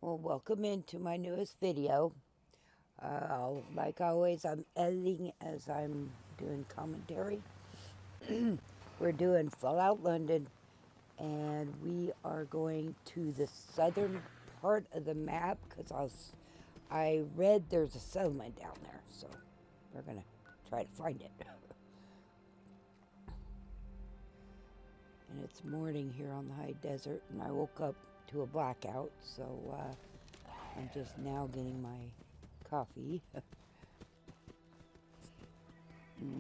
Well, welcome into my newest video. Like always, I'm editing as I'm doing commentary. We're doing Fallout London, and we are going to the southern part of the map because I read there's a settlement down there, so we're gonna try to find it. And it's morning here on the high desert, and I woke up to a blackout, so I'm just now getting my coffee.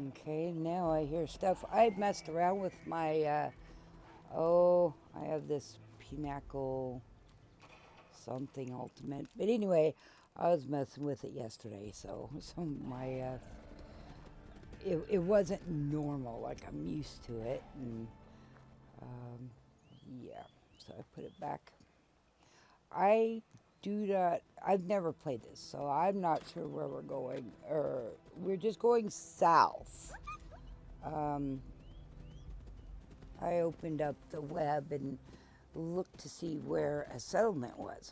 Okay, now I hear stuff. I've messed around with my, I have this Pinnacle something ultimate. But anyway, I was messing with it yesterday, so my, it wasn't normal, like I'm used to it. And, yeah, so I put it back. I do not, I've never played this, so I'm not sure where we're going. Or we're just going south. I opened up the web and looked to see where a settlement was.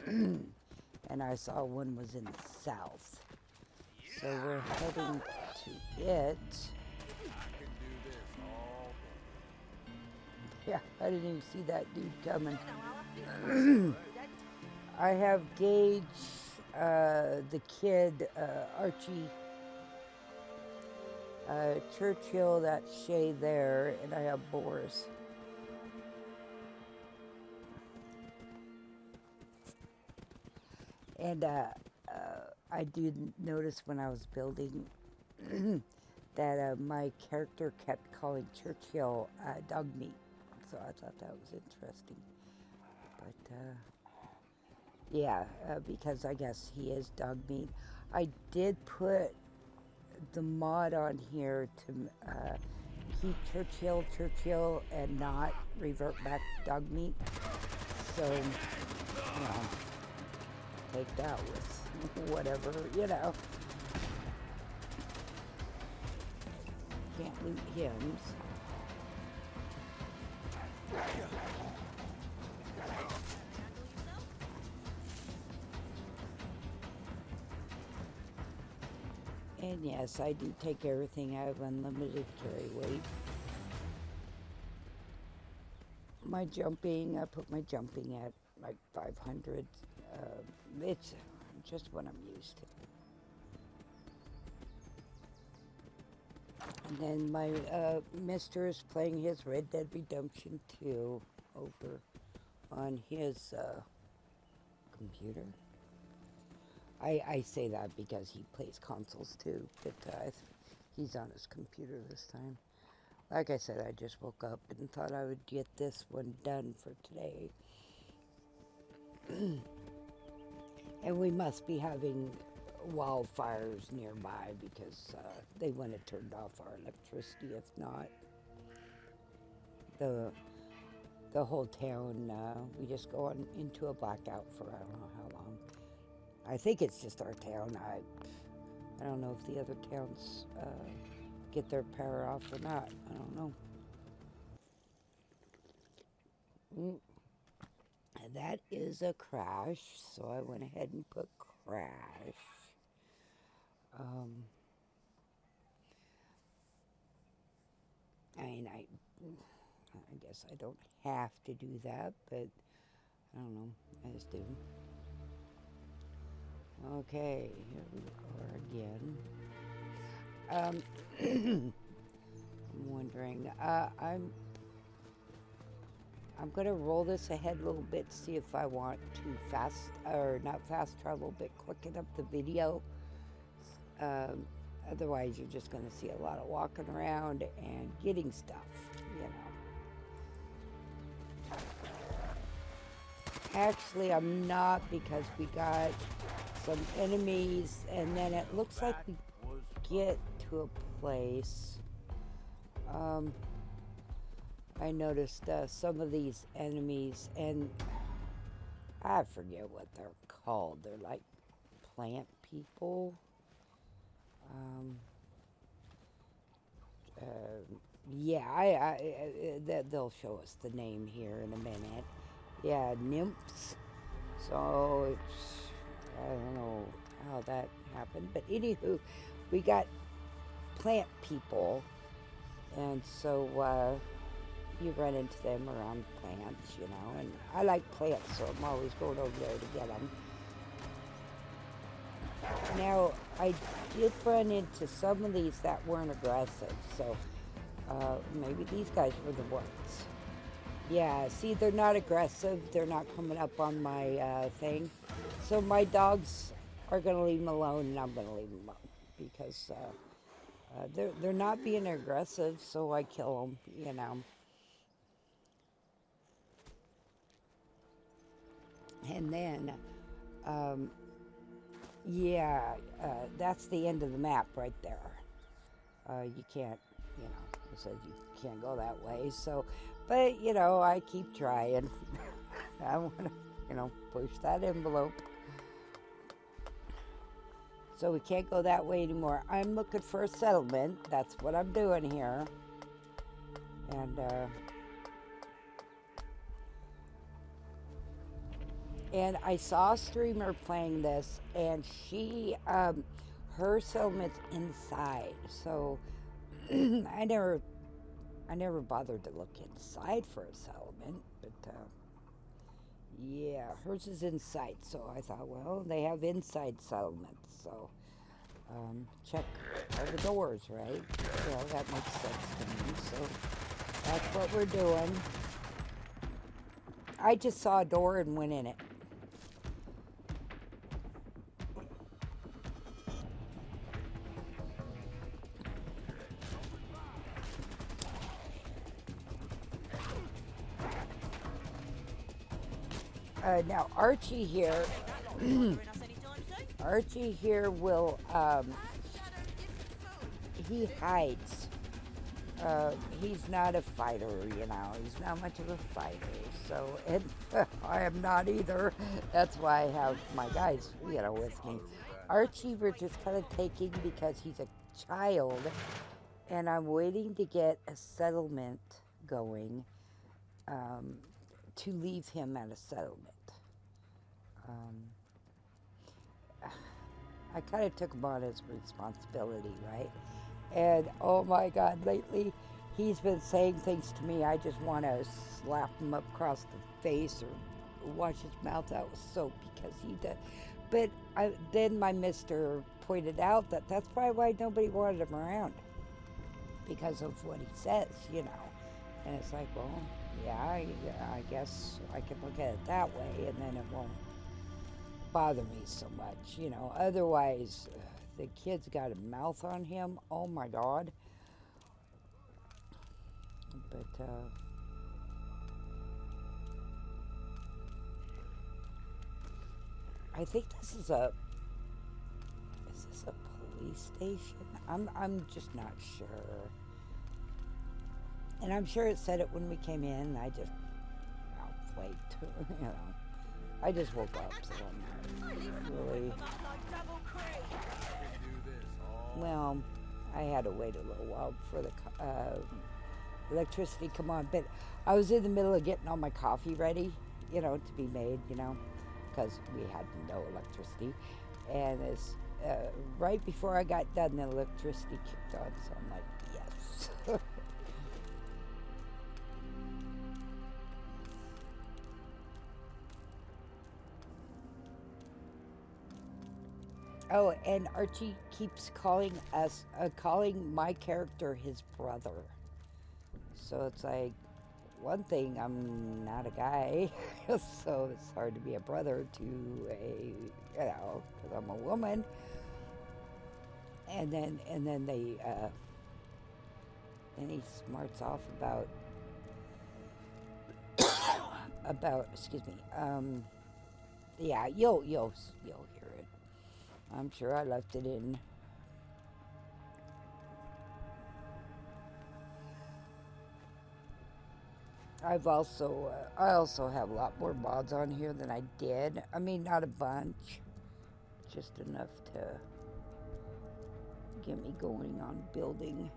And I saw one was in the south. So we're heading to it. Yeah, I didn't even see that dude coming. I have Gage, the kid, Archie, Churchill, that's Shay there, and I have Boris. And I did notice when I was building that my character kept calling Churchill dog meat. So I thought that was interesting. But yeah, because I guess he is dog meat. I did put the mod on here to keep Churchill and not revert back to dog meat. So, you know, take that with whatever, you know. Can't loot hymns. And yes, I do take everything. I have unlimited carry weight. My jumping, I put my jumping at like 500. It's just what I'm used to. And then my mister is playing his Red Dead Redemption 2 over on his computer. I say that because he plays consoles too, but he's on his computer this time. Like I said, I just woke up and thought I would get this one done for today. And we must be having wildfires nearby because they wouldn't have turned off our electricity if not. The whole town, we just go on into a blackout for I don't know how long. I think it's just our town. I don't know if the other towns get their power off or not. I don't know. That is a crash, so I went ahead and put crash. I mean, I guess I don't have to do that, but I don't know. I just do. Okay, here we are again. I'm wondering. I'm gonna roll this ahead a little bit, see if I want to not fast travel, but quicken up the video. Otherwise, you're just gonna see a lot of walking around and getting stuff, you know. Actually, I'm not because we got some enemies, and then it looks like we get to a place. I noticed some of these enemies, and I forget what they're called. They're like plant people. Yeah, they'll show us the name here in a minute. Yeah, nymphs. So it's, I don't know how that happened, but anywho, we got plant people, and so you run into them around plants, you know, and I like plants, so I'm always going over there to get them. Now, I did run into some of these that weren't aggressive, so maybe these guys were the ones. Yeah, see, they're not aggressive. They're not coming up on my thing. So my dogs are going to leave them alone, and I'm going to leave them alone because they're not being aggressive, so I kill them, you know. And then, um, yeah, that's the end of the map right there. You can't, you know, it says you can't go that way. So, but, you know, I keep trying. I want to, you know, push that envelope. So we can't go that way anymore. I'm looking for a settlement. That's what I'm doing here. And I saw a streamer playing this, and she, her settlement's inside. So I never bothered to look inside for a settlement, but yeah, hers is inside. So I thought, well, they have inside settlements, so check all the doors, right? Well, that makes sense to me. So that's what we're doing. I just saw a door and went in it. Now Archie here, Archie here will, he hides. He's not a fighter, you know. He's not much of a fighter. So, and I am not either. That's why I have my guys, you know, with me. Archie we're just kind of taking because he's a child, and I'm waiting to get a settlement going to leave him at a settlement. I kind of took him on as responsibility, right? And oh my God, lately he's been saying things to me. I just want to slap him up across the face or wash his mouth out with soap because he does. But then my mister pointed out that that's probably why nobody wanted him around, because of what he says, you know. And it's like, well, yeah, I guess I can look at it that way, and then it won't bother me so much, you know. Otherwise, the kid's got a mouth on him. Oh my God. But I think this is a police station? I'm just not sure. And I'm sure it said it when we came in. I just flaked, you know. I just woke up, so I'm not really. Well, I had to wait a little while for the electricity to come on, but I was in the middle of getting all my coffee ready, you know, to be made, you know, because we had no electricity. And it's right before I got done, the electricity kicked on, so I'm like, yes. Oh, and Archie keeps calling my character his brother. So it's like, one thing, I'm not a guy, so it's hard to be a brother to a, you know, because I'm a woman. And then then he smarts off about excuse me. Yeah, you'll hear it. I'm sure I left it in. I also have a lot more mods on here than I did. I mean, not a bunch, just enough to get me going on building.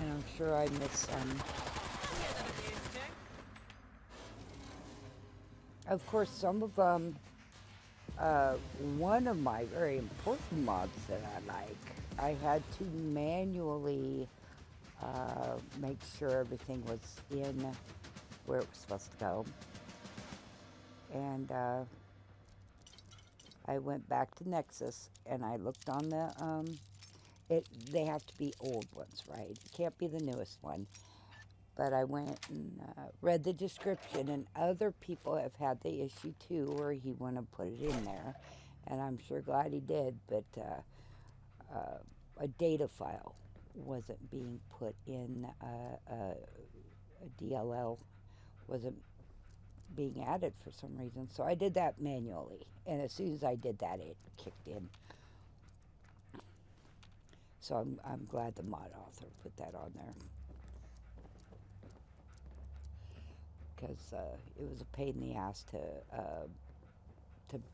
And I'm sure I missed some. Of course, some of them, uh, one of my very important mods that I like, I had to manually make sure everything was in where it was supposed to go. And I went back to Nexus and I looked on the, they have to be old ones, right? It can't be the newest one. But I went and read the description, and other people have had the issue too, where he wouldn't have put it in there. And I'm sure glad he did, but a data file wasn't being put in, a DLL wasn't being added for some reason. So I did that manually, and as soon as I did that, it kicked in. So I'm glad the mod author put that on there, because it was a pain in the ass to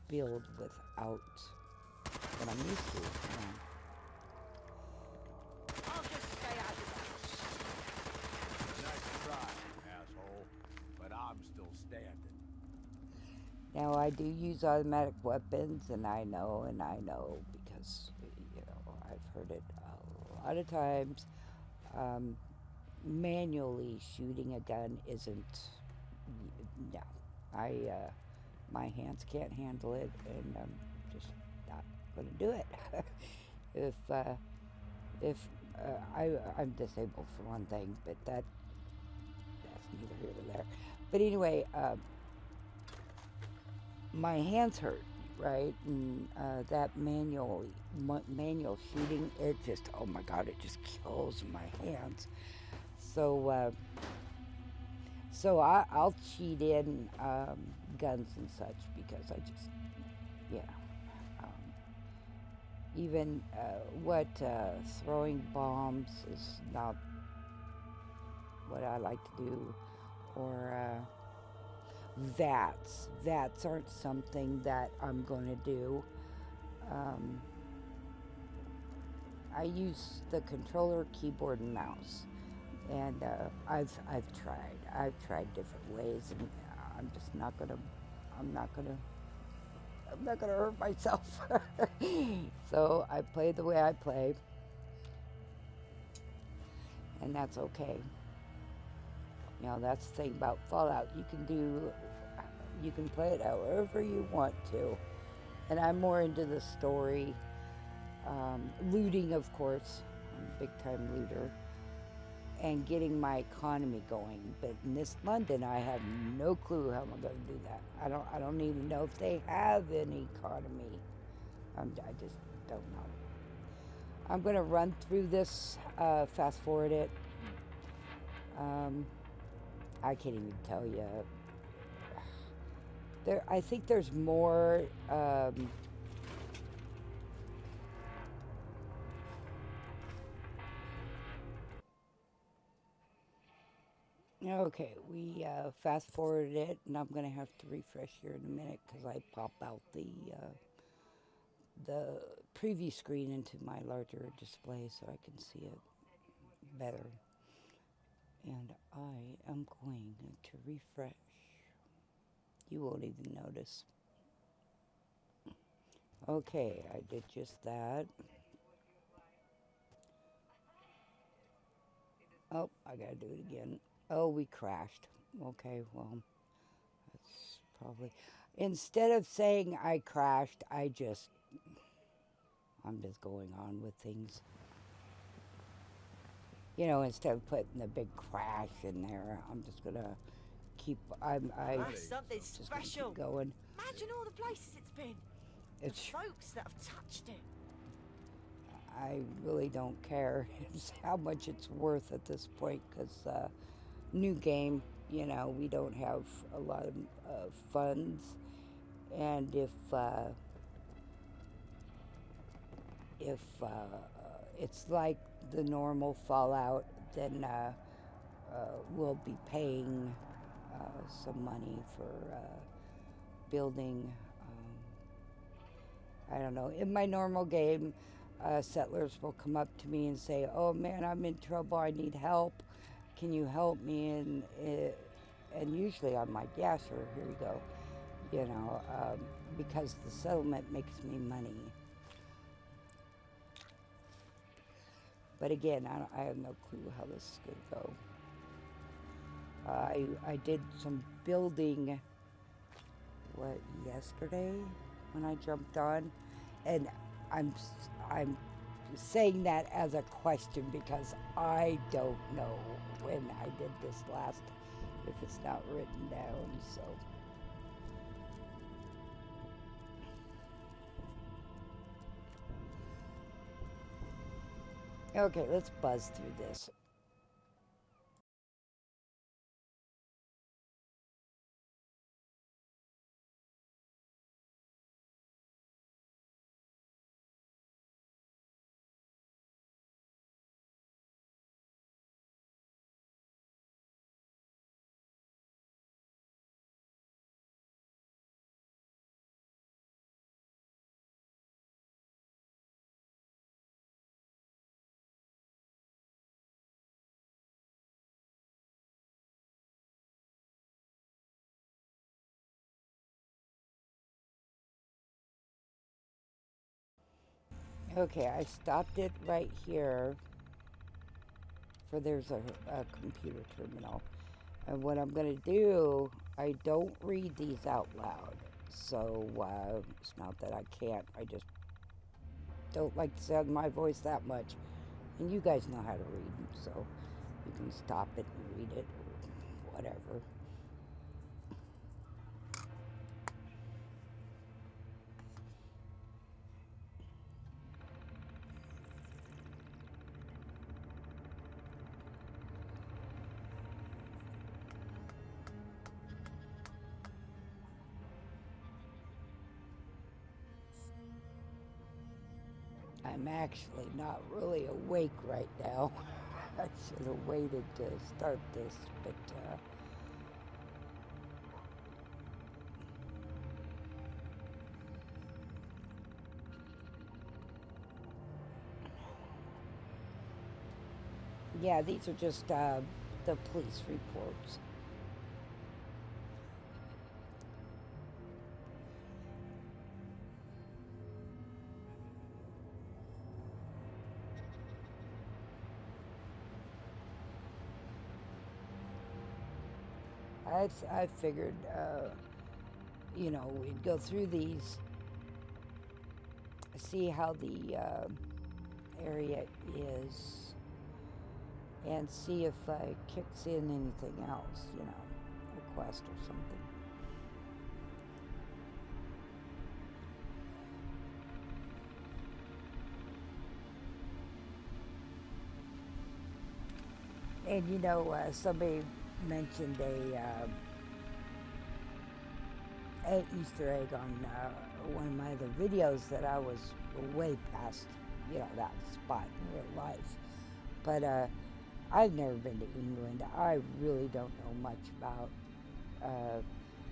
build without what I'm used to. I'll just stay out of the Nice try, asshole. But I'm still standing. Now I do use automatic weapons, and I know because I've heard it a lot of times. Manually shooting a gun isn't. No, I my hands can't handle it, and I'm just not going to do it. if I'm disabled for one thing, but that's neither here nor there. But anyway, my hands hurt, right? And that manual shooting, it just, oh my God, it just kills my hands. So I'll cheat in guns and such because I just, you know, even throwing bombs is not what I like to do, or VATS. VATS aren't something that I'm going to do. I use the controller, keyboard, and mouse, and I've tried different ways, and I'm just not gonna. I'm not gonna hurt myself. So I play the way I play, and that's okay. You know, that's the thing about Fallout. You can play it however you want to. And I'm more into the story. Looting, of course. I'm a big-time looter. And getting my economy going. But in this London, I have no clue how I'm going to do that. I don't even know if they have any economy. I just don't know. I'm going to run through this, fast forward it. I can't even tell you. I think there's more. Okay, we fast forwarded it, and I'm gonna have to refresh here in a minute because I pop out the preview screen into my larger display so I can see it better. And I am going to refresh. You won't even notice. Okay, I did just that. Oh, I gotta do it again. Oh, we crashed. Okay, well, that's probably... Instead of saying I crashed, I'm just going on with things. You know, instead of putting the big crash in there, I'm just gonna keep... That's something just special. keep going. Imagine all the places it's been. It's... The folks that have touched it. I really don't care how much it's worth at this point, because new game, you know, we don't have a lot of funds, and if it's like the normal Fallout, then we'll be paying some money for building. I don't know. In my normal game, settlers will come up to me and say, "Oh man, I'm in trouble. I need help. Can you help me?" And usually I'm like, "Yeah, sure. Here you go." you know, because the settlement makes me money. But again, I have no clue how this is going to go. I did some building, yesterday when I jumped on, and I'm saying that as a question because I don't know when I did this last, if it's not written down, so. Okay, let's buzz through this. Okay, I stopped it right here for there's a computer terminal. And what I'm going to do, I don't read these out loud. So it's not that I can't, I just don't like to sound my voice that much. And you guys know how to read, so you can stop it and read it or whatever. I'm actually not really awake right now. I should have waited to start this, but yeah, these are just the police reports. I figured, you know, we'd go through these, see how the area is, and see if it kicks in anything else, you know, request or something. And you know, somebody mentioned a Easter egg on one of my other videos that I was way past, you know, that spot in real life. But I've never been to England. I really don't know much about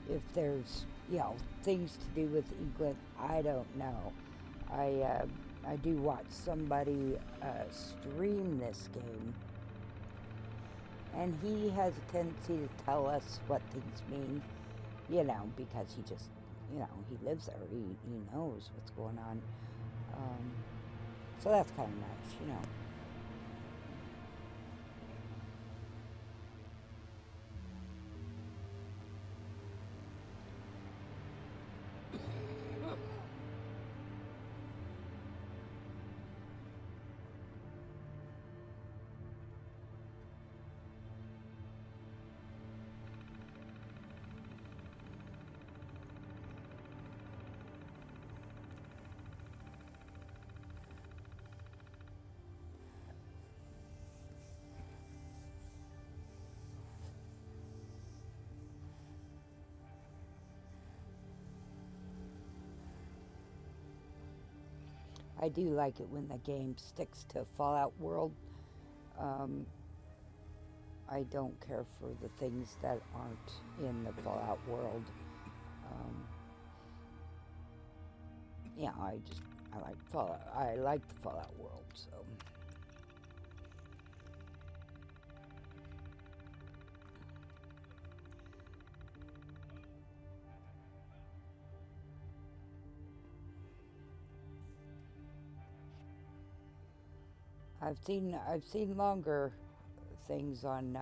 if there's, you know, things to do with England. I don't know. I do watch somebody stream this game, and he has a tendency to tell us what things mean, you know, because he just, you know, he lives there. He knows what's going on. So that's kind of nice, you know. I do like it when the game sticks to Fallout world. I don't care for the things that aren't in the Fallout world. Yeah, I like Fallout. I like the Fallout world, so. I've seen longer things on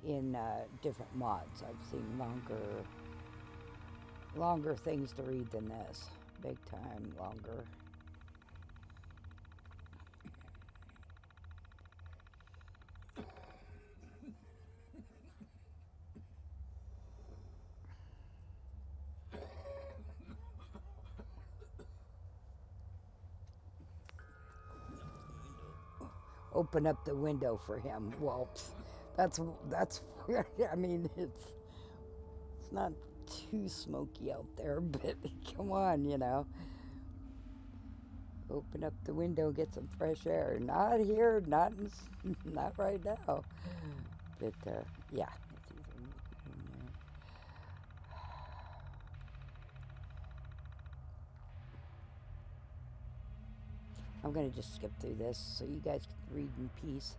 in different mods. I've seen longer things to read than this. Big time longer. Open up the window for him. Well, that's I mean, it's not too smoky out there, but come on, you know. Open up the window, get some fresh air. Not here, not right now. But yeah. I'm gonna just skip through this so you guys can read in peace.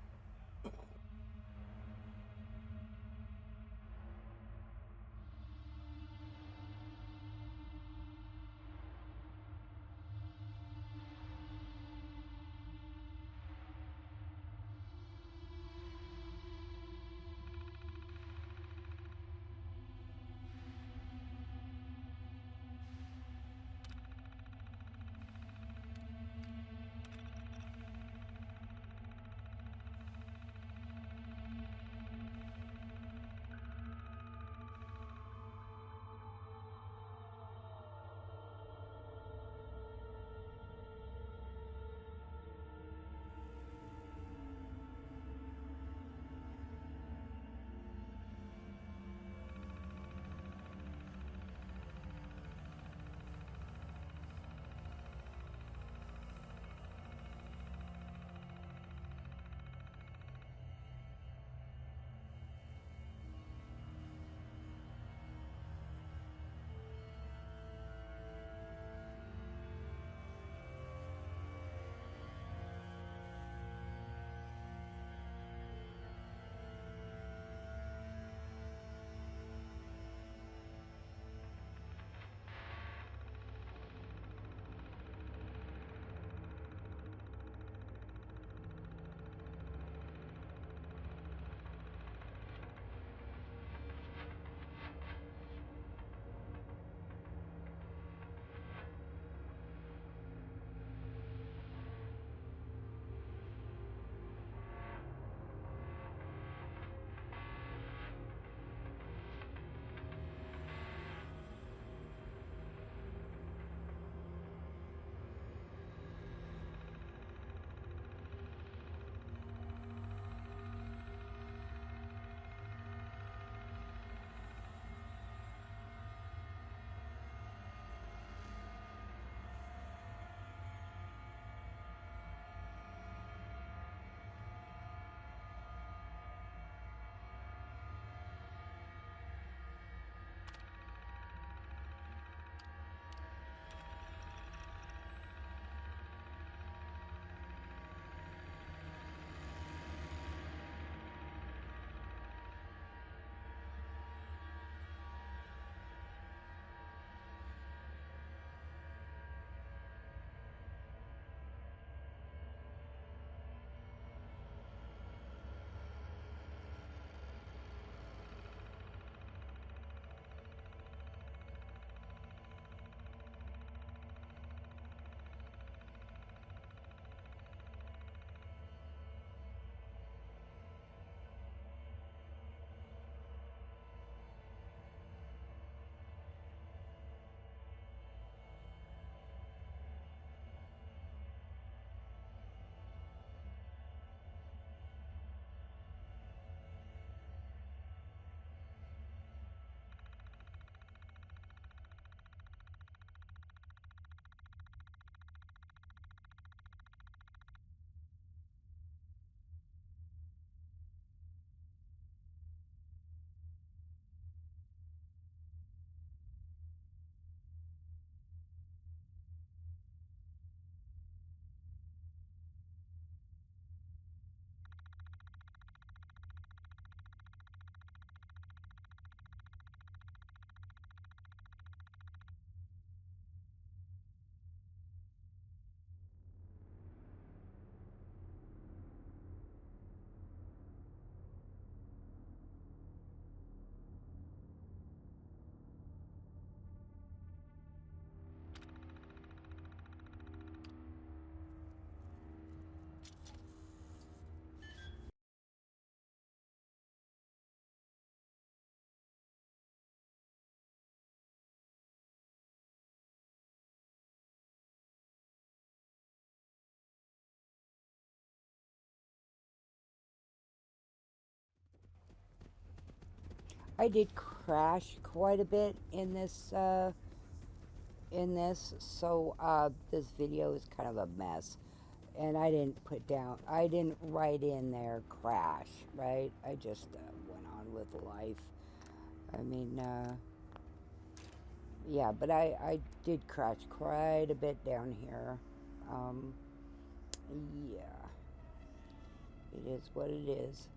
I did crash quite a bit in this, so this video is kind of a mess. And I didn't write in there crash, right? I just went on with life. I mean, yeah, but I did crash quite a bit down here. Yeah, it is what it is.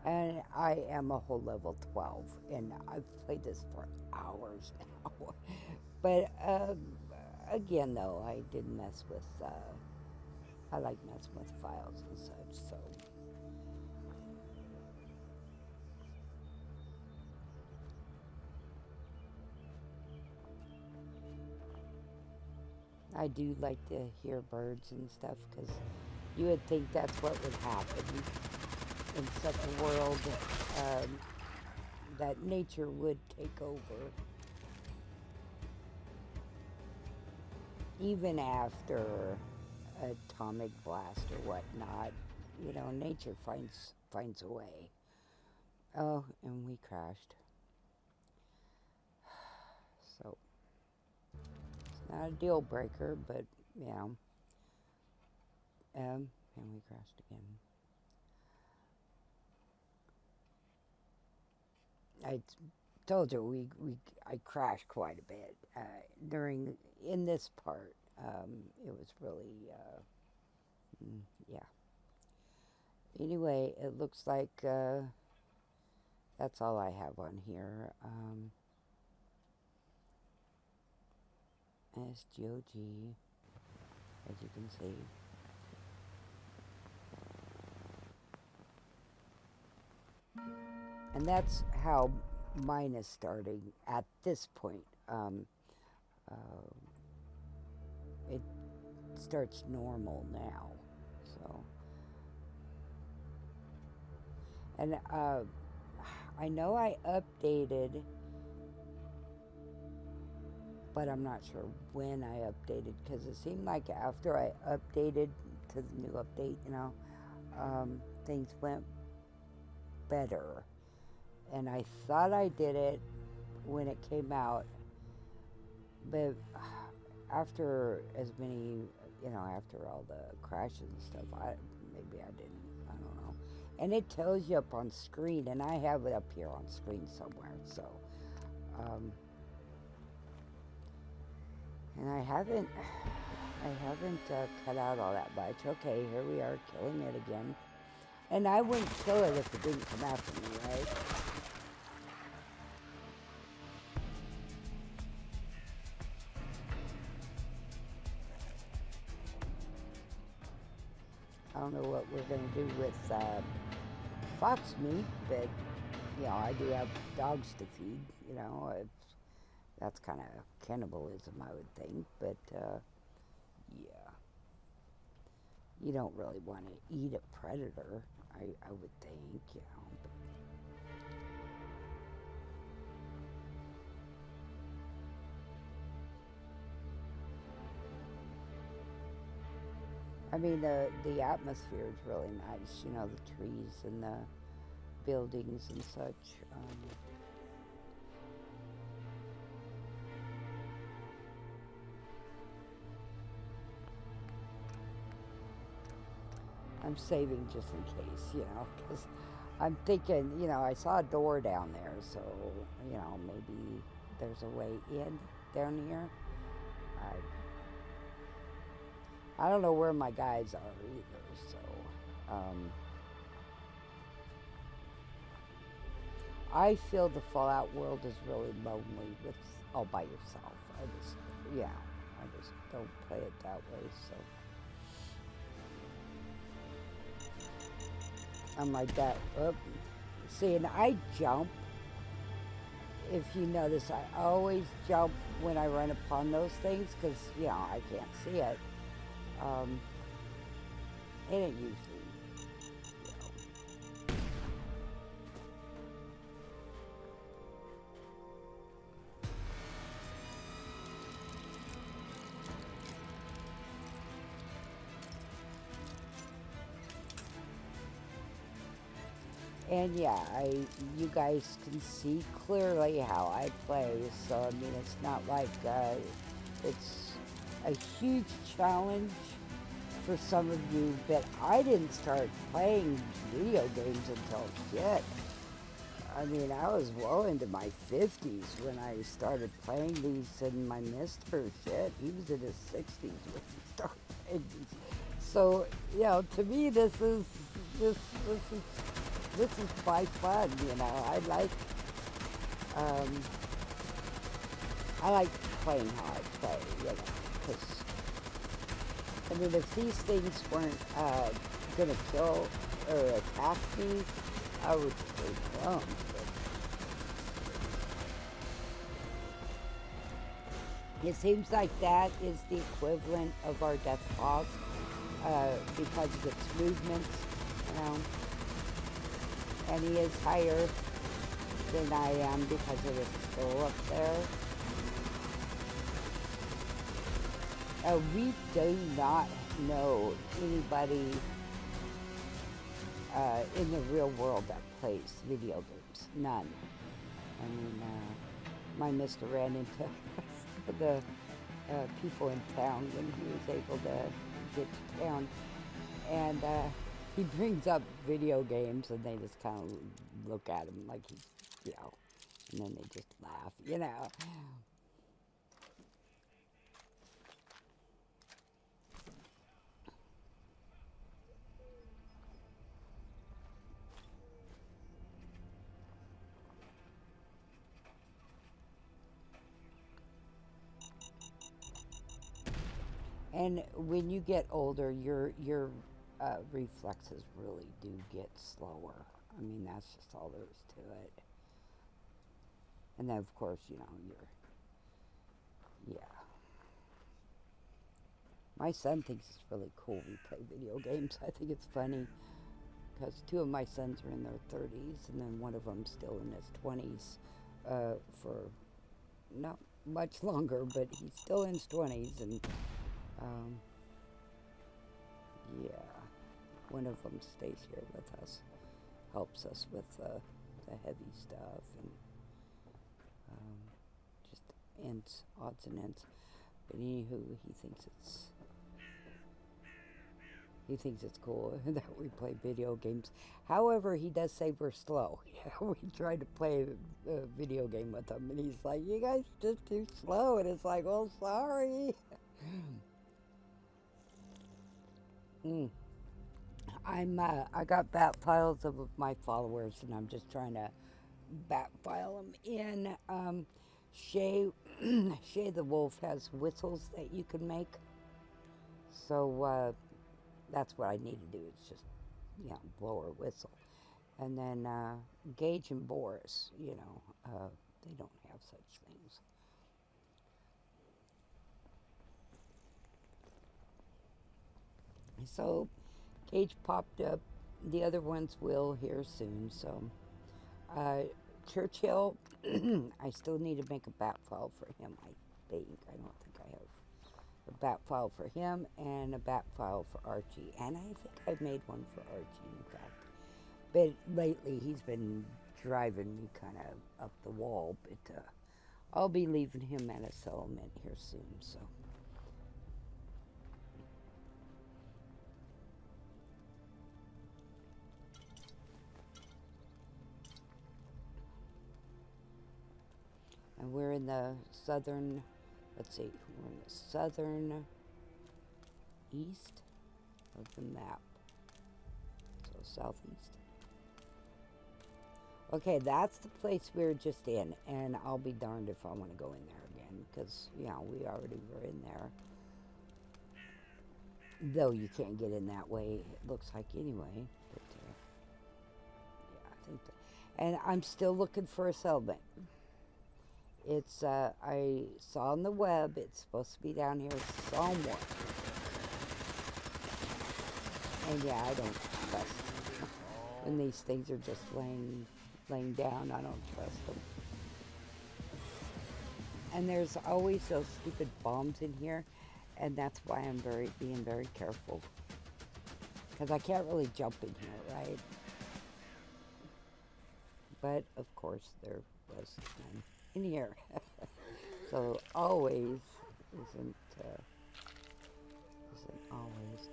And I am a whole level 12, and I've played this for hours now. But again, though, I did mess with, I like messing with files and such, so. I do like to hear birds and stuff, because you would think that's what would happen in such a world, that nature would take over. Even after atomic blast or whatnot, you know, nature finds a way. Oh, and we crashed. So, it's not a deal breaker, but, you know, and we crashed again. I told you I crashed quite a bit in this part. It was really yeah. Anyway, it looks like that's all I have on here. SGOG, as you can see. And that's how mine is starting at this point. It starts normal now, so. And I know I updated, but I'm not sure when I updated, because it seemed like after I updated to the new update, you know, things went better. And I thought I did it when it came out, but after as many, you know, after all the crashes and stuff, maybe I didn't, I don't know. And it tells you up on screen, and I have it up here on screen somewhere, so, and I haven't cut out all that much. Okay, here we are killing it again. And I wouldn't kill it if it didn't come after me, right? I don't know what we're going to do with fox meat, but, you know, I do have dogs to feed, you know. That's kind of cannibalism, I would think, but, yeah. You don't really want to eat a predator, I would think, you know. I mean, the atmosphere is really nice, you know, the trees and the buildings and such. I'm saving just in case, you know, because I'm thinking, you know, I saw a door down there, so, you know, maybe there's a way in down here. I don't know where my guys are either, so, I feel the Fallout world is really lonely with all by yourself. I just don't play it that way, so. I'm like that. Oh, see, and I jump. If you notice, I always jump when I run upon those things, because, you know, I can't see it. And it usually, you know. And yeah, you guys can see clearly how I play. So I mean, it's not like it's a huge challenge for some of you, but I didn't start playing video games until shit. I mean, I was well into my 50s when I started playing these, and my Mister shit, he was in his 60s when he started playing these. So, you know, to me, this is by fun. You know, I like playing how I play. You know, because I mean, if these things weren't gonna kill or attack me, I would leave alone. It seems like that is the equivalent of our death boss because of its movements, you know. And he is higher than I am because of his skull up there. We do not know anybody in the real world that plays video games. None. I mean, my Mister ran into the people in town when he was able to get to town, and he brings up video games, and they just kind of look at him like he's, you know, and then they just laugh, you know. And when you get older, your reflexes really do get slower. I mean, that's just all there is to it. And then, of course, you know, yeah. My son thinks it's really cool we play video games. I think it's funny because two of my sons are in their 30s, and then one of them's still in his 20s for not much longer, but he's still in his 20s, and yeah, one of them stays here with us, helps us with the heavy stuff, and just ends, odds and ends. But anywho, he thinks it's cool that we play video games. However, he does say we're slow. Yeah, we tried to play a video game with him, and he's like, "You guys are just too slow," and it's like, "Well, sorry." I got bat files of my followers, and I'm just trying to bat file them in. Shay the wolf has whistles that you can make, so that's what I need to do. It's just, you know, blow or whistle, and then Gage and Boris, you know, they don't have such things. So Gage popped up. The other ones will here soon. So Churchill, I still need to make a bat file for him, I think. I don't think I have a bat file for him and a bat file for Archie. And I think I've made one for Archie, in fact. But lately he's been driving me kind of up the wall. But I'll be leaving him at a settlement here soon, so. And we're in the southern, let's see, we're in the southern east of the map. So southeast. Okay, that's the place we were just in, and I'll be darned if I want to go in there again, because, you know, we already were in there. Though you can't get in that way, it looks like anyway. But, yeah, I think that. And I'm still looking for a settlement. It's, I saw on the web, it's supposed to be down here somewhere. And yeah, I don't trust them. When these things are just laying down, I don't trust them. And there's always those stupid bombs in here, and that's why I'm being very careful. Because I can't really jump in here, right? but of course there was none in here. So always isn't always.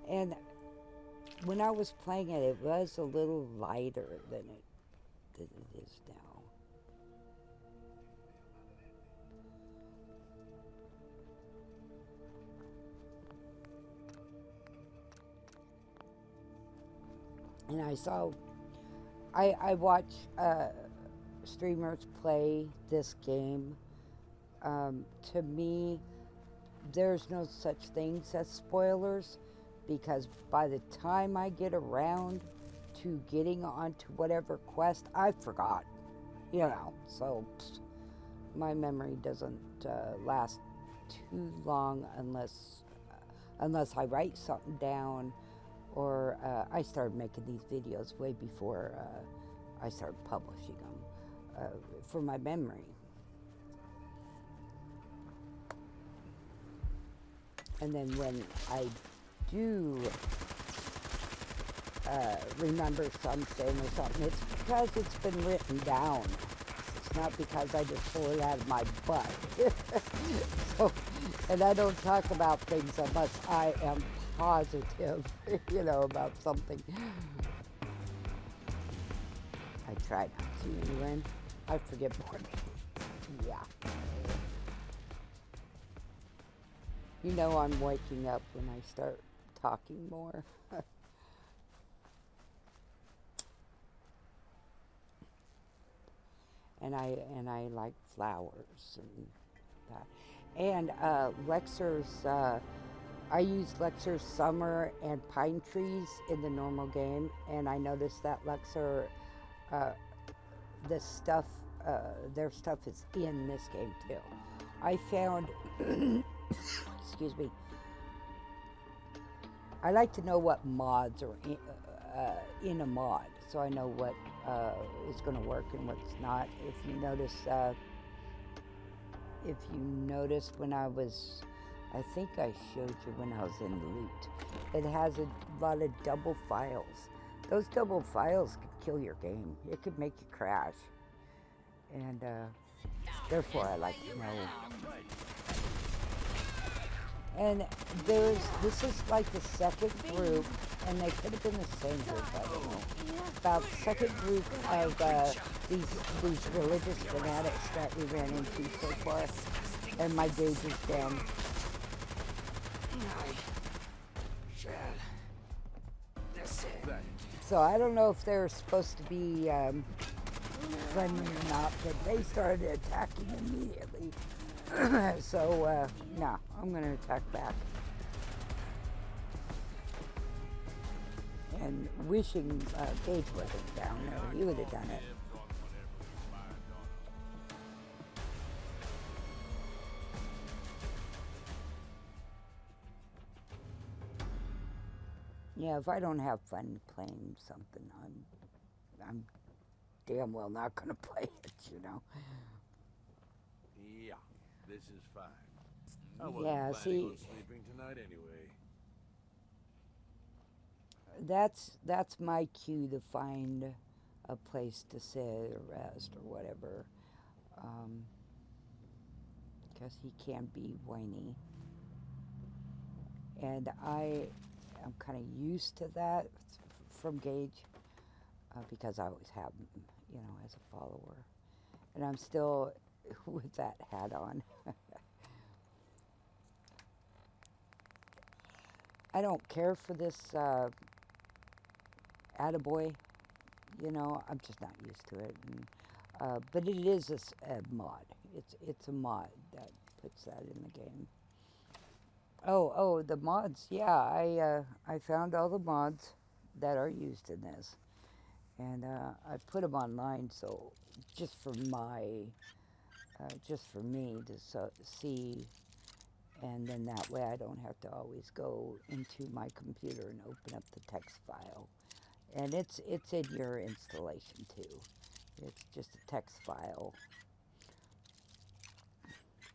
And when I was playing it, it was a little lighter than it is now. And I watch streamers play this game. To me, there's no such things as spoilers, because by the time I get around to getting onto whatever quest, I forgot, so my memory doesn't last too long unless I write something down, or I started making these videos way before I started publishing them for my memory. And then when I do remember something or something, it's because it's been written down. It's not because I just pull it out of my butt. So, and I don't talk about things unless I am positive, about something. I try not to, anyway. I forget more. Yeah. I'm waking up when I start talking more. and I like flowers and that. And Lexer's, I use Lexer's summer and pine trees in the normal game, and I noticed that Lexer, their stuff is in this game too. I found, excuse me, I like to know what mods are in a mod, so I know what is going to work and what's not. If you notice when I was, I think I showed you when I was in loot, it has a lot of double files. Those double files could kill your game. It could make you crash. And therefore I like to know. And this is like the second group, and they could have been the same group, I don't know. About the second group of these religious fanatics that we ran into so far, and my gauge is down. So I don't know if they're supposed to be friendly or not, but they started attacking immediately. So, no, I'm going to attack back. And wishing Gage wasn't down there. He would have done it. Yeah, if I don't have fun playing something, I'm damn well not going to play it, Yeah, this is fine. I wasn't planning on sleeping tonight anyway. That's my cue to find a place to sit or rest or whatever, because he can be whiny, and I am kind of used to that from Gage, because I always have him, as a follower, and I'm still with that hat on. I don't care for this attaboy, I'm just not used to it. And, but it is a mod. It's a mod that puts that in the game. Oh, the mods. Yeah, I found all the mods that are used in this, and I put them online, so just for me to see. And then that way I don't have to always go into my computer and open up the text file. And it's in your installation too. It's just a text file.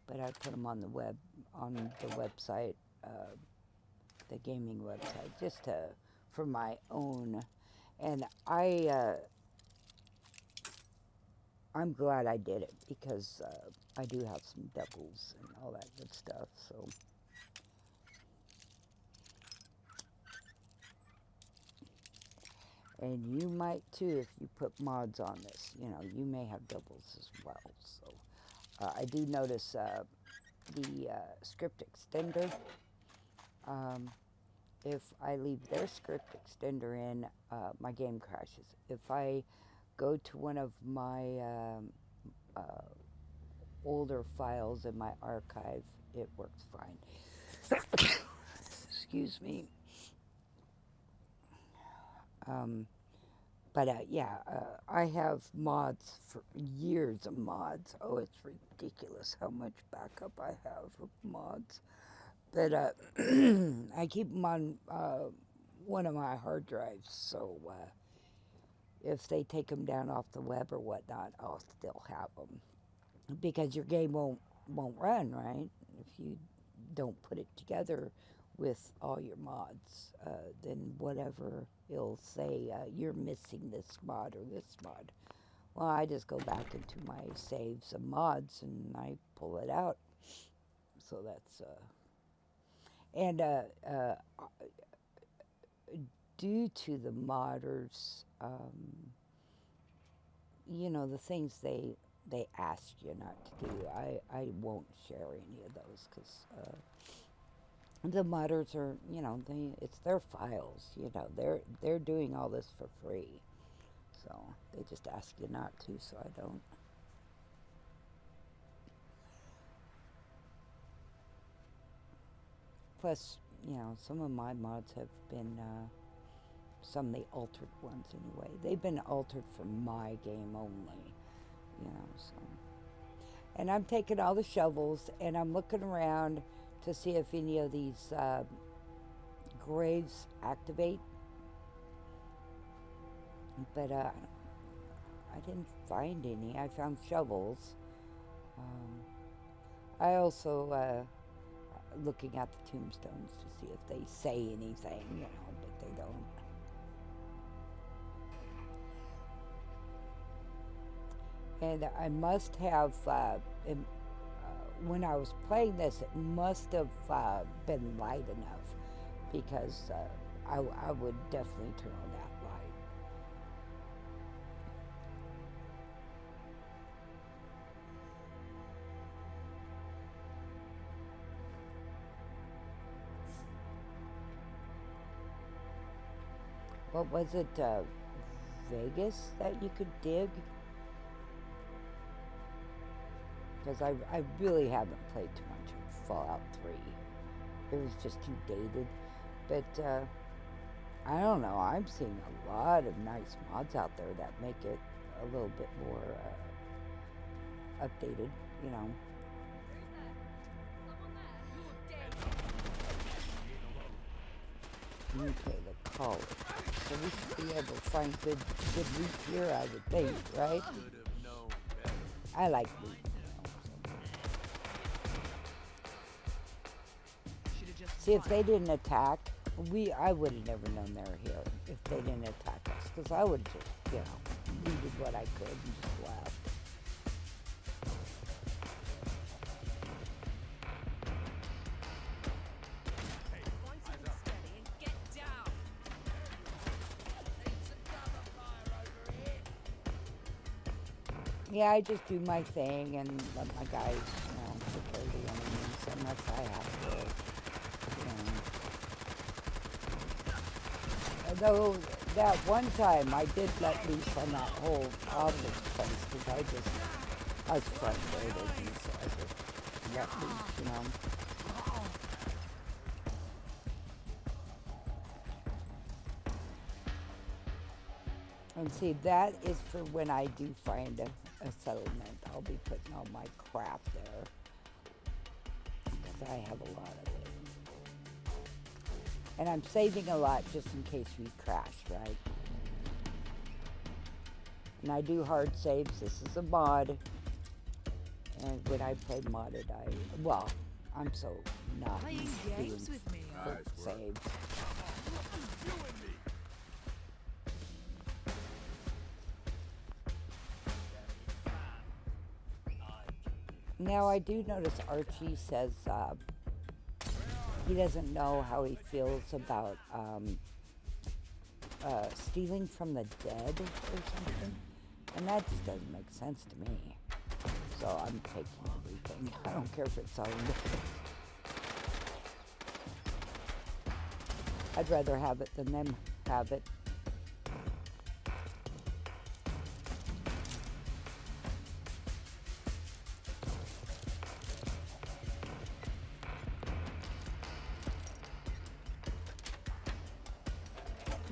But I put them on the website, the gaming website, just for my own. And I I'm glad I did it because I do have some doubles and all that good stuff. So, and you might too if you put mods on this. You know, you may have doubles as well. So, I do notice the script extender. If I leave their script extender in, my game crashes. If I go to one of my older files in my archive, it works fine. Excuse me. But yeah, I have mods for years of mods. Oh, it's ridiculous how much backup I have of mods. But I keep them on one of my hard drives, so if they take them down off the web or whatnot, I'll still have them. Because your game won't run, right? If you don't put it together with all your mods, then whatever it'll say, you're missing this mod or this mod. Well, I just go back into my saves of mods and I pull it out. So that's and due to the modders, you know, the things they ask you not to do, I won't share any of those because the modders are, you know, it's their files, you know, they're doing all this for free, so they just ask you not to, so I don't. Plus, you know, some of my mods have been some of the altered ones anyway. They've been altered for my game only, you know, so. And I'm taking all the shovels and I'm looking around to see if any of these graves activate. But I didn't find any. I found shovels. I also looking at the tombstones to see if they say anything, you know, but they don't. And I must have, when I was playing this, it must have been light enough because I would definitely turn on that light. What was it, Vegas that you could dig? Because I really haven't played too much of Fallout 3. It was just too dated. But I don't know, I'm seeing a lot of nice mods out there that make it a little bit more updated, you know. Okay, the collar. So we should be able to find good loot here, I would think, right? I like loot. See, if they didn't attack, I would have never known they were here if they didn't attack us, because I would have just, you know, looted what I could and just left. Yeah, I just do my thing and let my guys, you know, take care of the enemies unless I have to, you know. Although that one time I did let loose on that whole object place because I was frustrated and so I just let loose, you know. And see, that is for when I do find a settlement. I'll be putting all my crap there because I have a lot of it. And I'm saving a lot just in case we crash, right? And I do hard saves. This is a mod. And when I play modded, I'm so not Playing games with me. quick saves. Now, I do notice Archie says he doesn't know how he feels about stealing from the dead or something. And that just doesn't make sense to me. So I'm taking everything. I don't care if it's owned. I'd rather have it than them have it.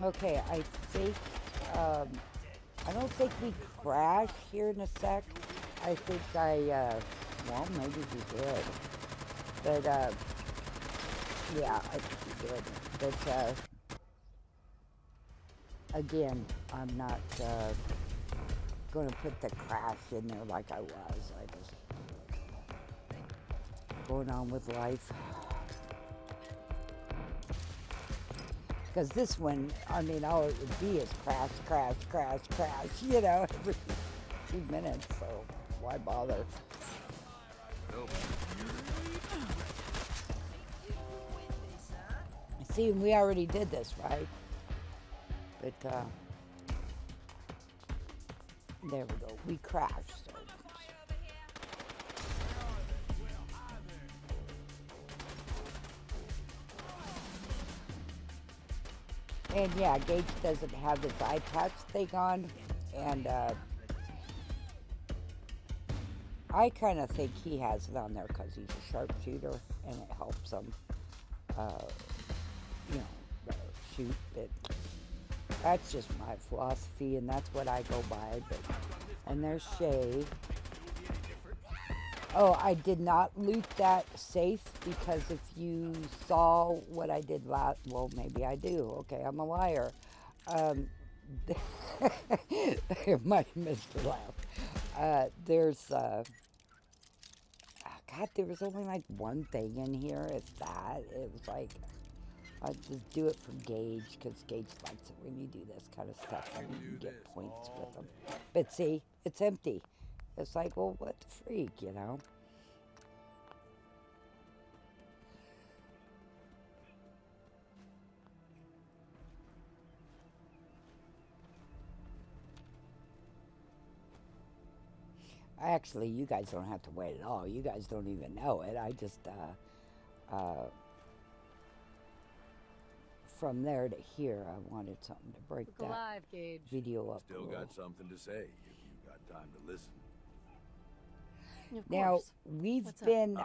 Okay, I think, I don't think we crash here in a sec. I think well, maybe we did. But, yeah, I think we did. But, again, I'm not, going to put the crash in there like I was. I just, going on with life. Because this one, I mean, all it would be is crash, crash, crash, crash, you know, every 2 minutes, so why bother? See, we already did this, right? But, there we go. We crashed, so. And yeah, Gage doesn't have his eye patch thing on, and I kind of think he has it on there because he's a sharpshooter, and it helps him, you know, shoot. But that's just my philosophy, and that's what I go by. But and there's Shay. Oh, I did not loot that safe because if you saw what I did last, well, maybe I do. Okay, I'm a liar. My Mr. Laugh. There's, God, there was only like one thing in here. If that, it was like, I just do it for Gage because Gage likes it when you do this kind of stuff and you get points with them. But see, it's empty. It's like, well, what the freak, you know? Actually, you guys don't have to wait at all. You guys don't even know it. I just, from there to here, I wanted something to break Look that alive, Gage. video up. Still got something to say if you got time to listen. Of Now, course. we've What's up? been,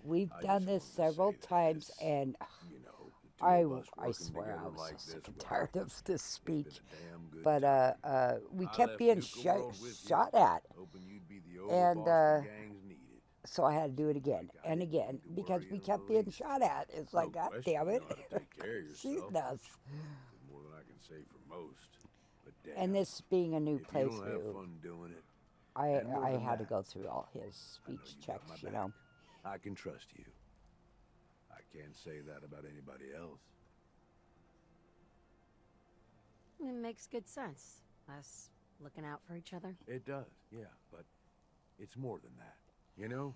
we've I done just this wanted to several say that times, this, and you know, the two of us I working swear I together was like so sick this, and well, tired of this it's been speech. a damn good But time. we I kept left being Nuka World with you, shot at, hoping you'd be the and overboss the gangs needed. so I had to do it again Like I and didn't again need to because worry we in kept the being least. shot at. It's like, No God question damn you it, know how to take care of shooting yourself. us. It's more than I can say for most. But damn, And this being a new if you don't have playthrough, fun doing it, I and more than had to that, go through all his I know speech you got checks, my you back. know. I can trust you. I can't say that about anybody else. It makes good sense. Us looking out for each other. It does, yeah, but it's more than that. You know,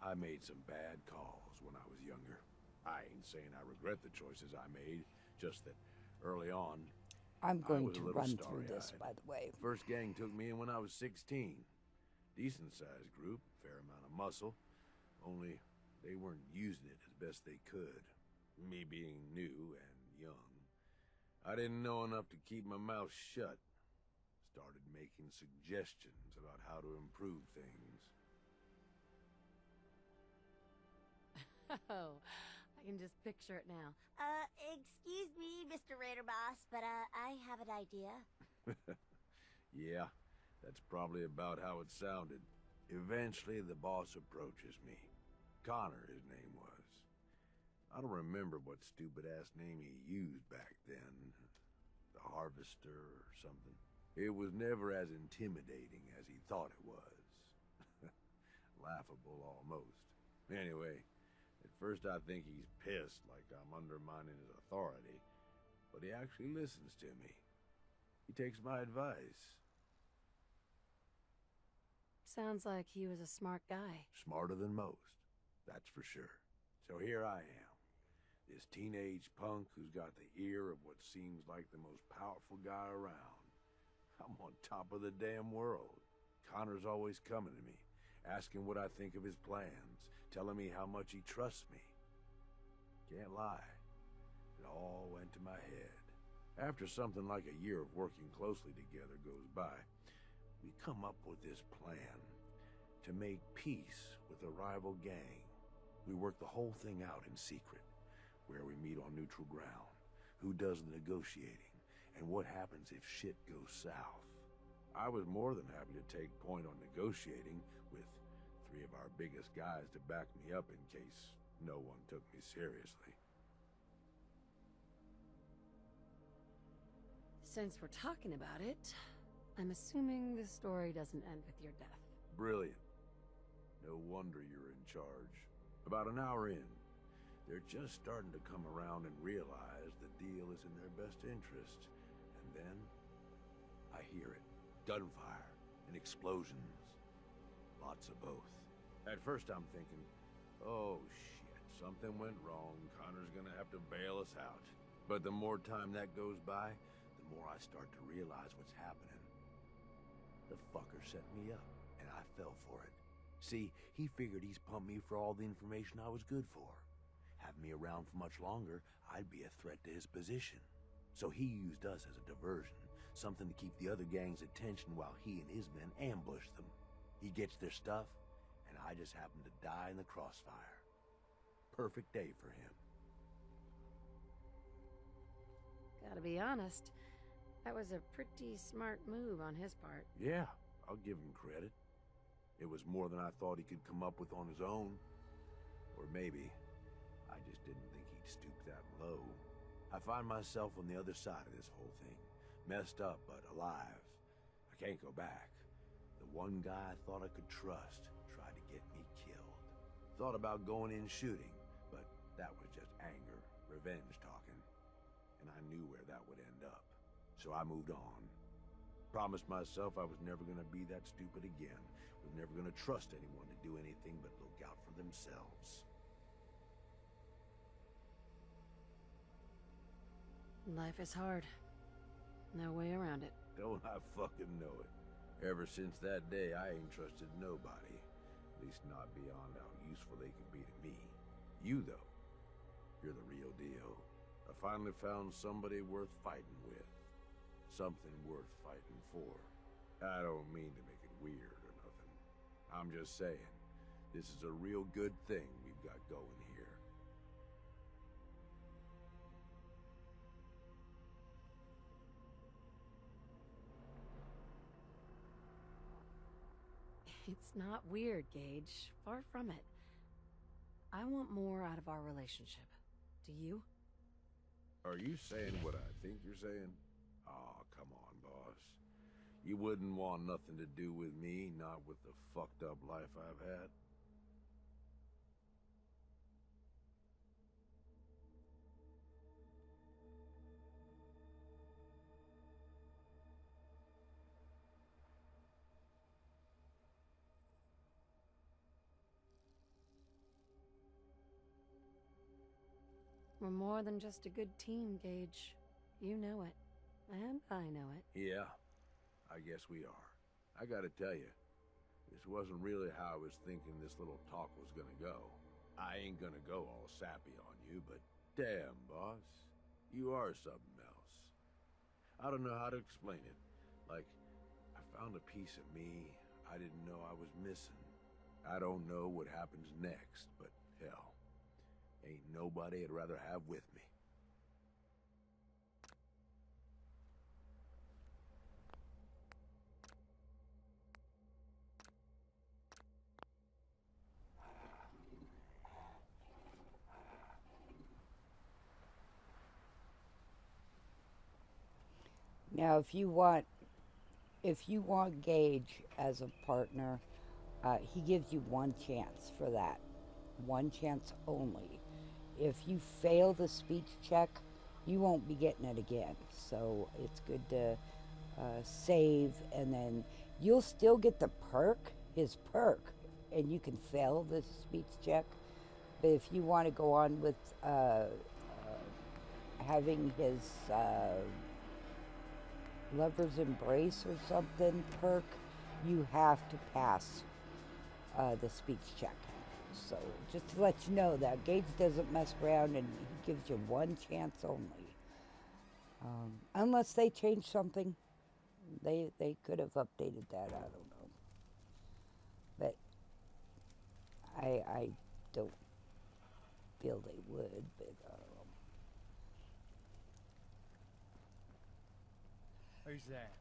I made some bad calls when I was younger. I ain't saying I regret the choices I made, just that early on, I'm I going was a to little run through this, starry-eyed. by the way. First gang took me in when I was 16. Decent-sized group, fair amount of muscle, only they weren't using it as best they could. Me being new and young, I didn't know enough to keep my mouth shut. Started making suggestions about how to improve things. Oh, I can just picture it now. Excuse me, Mr. Raider Boss, but, I have an idea. Yeah, that's probably about how it sounded. Eventually, the boss approaches me. Connor, his name was. I don't remember what stupid-ass name he used back then. The Harvester or something. It was never as intimidating as he thought it was. Laughable, almost. Anyway, at first I think he's pissed, like I'm undermining his authority. But he actually listens to me. He takes my advice. Sounds like he was a smart guy. Smarter than most, that's for sure. So here I am, this teenage punk who's got the ear of what seems like the most powerful guy around. I'm on top of the damn world. Connor's always coming to me, asking what I think of his plans, telling me how much he trusts me. Can't lie, it all went to my head. After something like a year of working closely together goes by, we come up with this plan to make peace with a rival gang. We work the whole thing out in secret, where we meet on neutral ground, who does the negotiating, and what happens if shit goes south. I was more than happy to take point on negotiating with 3 of our biggest guys to back me up in case no one took me seriously. Since we're talking about it, I'm assuming the story doesn't end with your death. Brilliant. No wonder you're in charge. About an hour in, they're just starting to come around and realize the deal is in their best interest. And then, I hear it. Gunfire and explosions. Lots of both. At first I'm thinking, oh shit, something went wrong. Connor's gonna have to bail us out. But the more time that goes by, the more I start to realize what's happening. The fucker set me up, and I fell for it. See, he figured he's pumped me for all the information I was good for. Have me around for much longer, I'd be a threat to his position. So he used us as a diversion, something to keep the other gang's attention while he and his men ambush them. He gets their stuff, and I just happen to die in the crossfire. Perfect day for him. Gotta be honest, that was a pretty smart move on his part. Yeah, I'll give him credit. It was more than I thought he could come up with on his own. Or maybe I just didn't think he'd stoop that low. I find myself on the other side of this whole thing. Messed up, but alive. I can't go back. The one guy I thought I could trust tried to get me killed. Thought about going in shooting, but that was just anger, revenge talking. And I knew where that would end up. So I moved on. Promised myself I was never gonna be that stupid again. Was never gonna trust anyone to do anything but look out for themselves. Life is hard. No way around it. Don't I fucking know it. Ever since that day, I ain't trusted nobody. At least not beyond how useful they can be to me. You, though, you're the real deal. I finally found somebody worth fighting with. Something worth fighting for. I don't mean to make it weird or nothing. I'm just saying, this is a real good thing we've got going here. It's not weird, Gage. Far from it. I want more out of our relationship. Do you? Are you saying what I think you're saying? Oh, come on, boss. You wouldn't want nothing to do with me, not with the fucked up life I've had. We're more than just a good team, Gage. You know it. And I know it. Yeah, I guess we are. I gotta tell you, this wasn't really how I was thinking this little talk was gonna go. I ain't gonna go all sappy on you, but damn, boss, you are something else. I don't know how to explain it. Like, I found a piece of me I didn't know I was missing. I don't know what happens next, but hell, ain't nobody I'd rather have with me. Now, if you want Gage as a partner, he gives you one chance for that, one chance only. If you fail the speech check, you won't be getting it again. So it's good to save, and then you'll still get the perk, his perk, and you can fail the speech check. But if you want to go on with having his lover's embrace or something perk, you have to pass the speech check. So just to let you know that Gage doesn't mess around, and he gives you one chance only. Unless they change something. They could have updated that, I don't know. But I don't feel they would, but Who's there?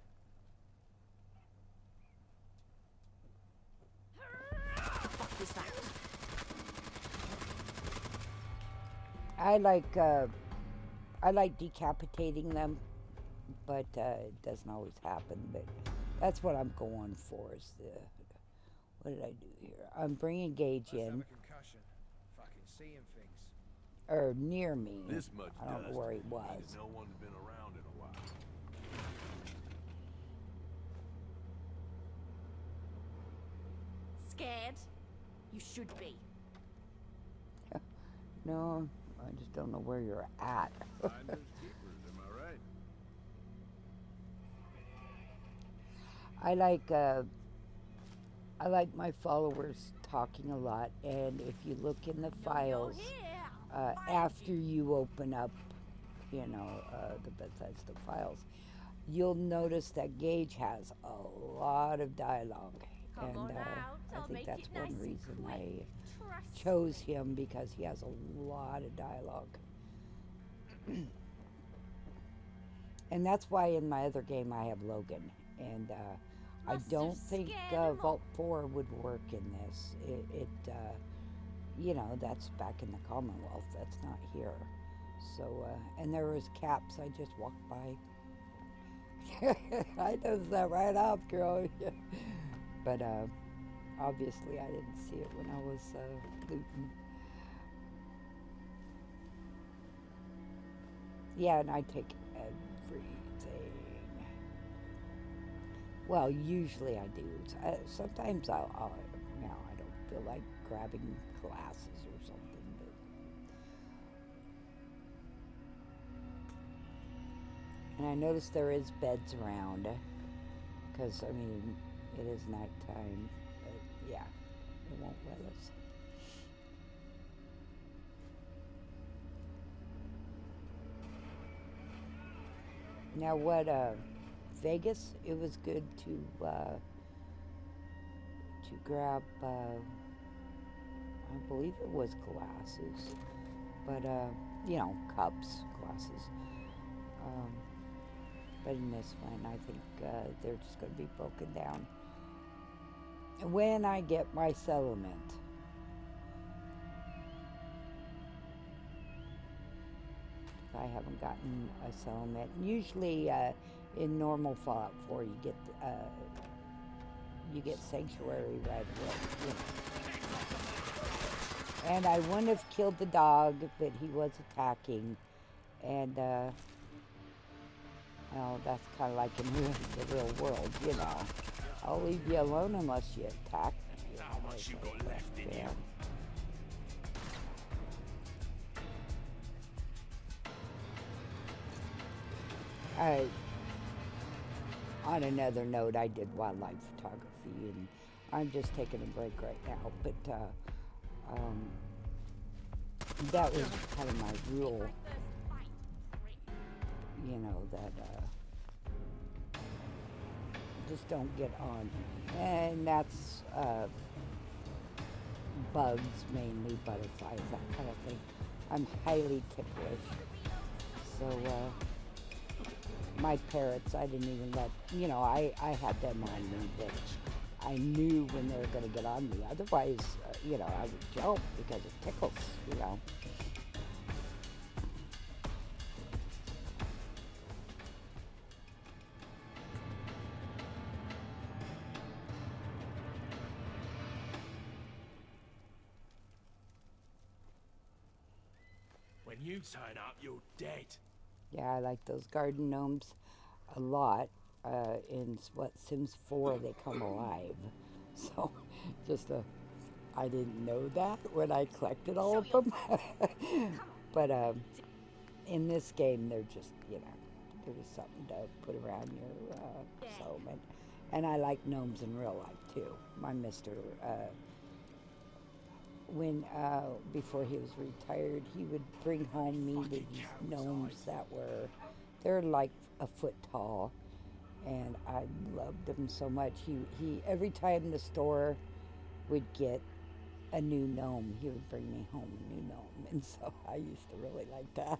Fuck was that? I like decapitating them, but it doesn't always happen. But that's what I'm going for. Is what did I do here? I'm bringing Gage Must have in, a concussion. Fucking seeing things. or near me. This much I don't dust know where he means was. no one's been around in a while. Scared? You should be. No, I just don't know where you're at. Finders keepers, am I right? I like my followers talking a lot, and if you look in the files after you open up, the Bethesda files, you'll notice that Gage has a lot of dialogue, and I think that's one reason I chose him, because he has a lot of dialogue. And that's why in my other game I have Logan, and I don't think Vault 4 would work in this. That's back in the Commonwealth. That's not here. So, and there was caps. I just walked by. I noticed that right off, girl. But obviously I didn't see it when I was looting. Yeah, and I take everything. Well, usually I do. Sometimes I don't feel like grabbing glasses or something. But and I notice there is beds around, because, it is nighttime. But yeah, it won't let us. Now what, Vegas, it was good to grab, I believe it was glasses, but, cups, glasses. But in this one, I think they're just going to be broken down when I get my settlement. I haven't gotten a settlement. Usually, in normal Fallout 4, you get sanctuary right away. And I wouldn't have killed the dog, but he was attacking, and that's kind of like in the real world, I'll leave you alone unless you attack me. How much you got left in you? On another note, I did wildlife photography, and I'm just taking a break right now, but that was kind of my rule, that just don't get on me. And that's bugs, mainly butterflies, that kind of thing. I'm highly ticklish, so my parrots, I didn't even let, I had them on me, but I knew when they were going to get on me. Otherwise, I would jump because it tickles, When you turn up, you're dead. Yeah, I like those garden gnomes a lot. In Sims 4, they come alive. So, just I didn't know that when I collected all of them. But in this game, they're just, they're just something to put around your settlement. And I like gnomes in real life too. My Mister, when before he was retired, he would bring home me these gnomes that they're like a foot tall, and I loved them so much. He every time the store would get a new gnome, he would bring me home a new gnome, and so I used to really like that.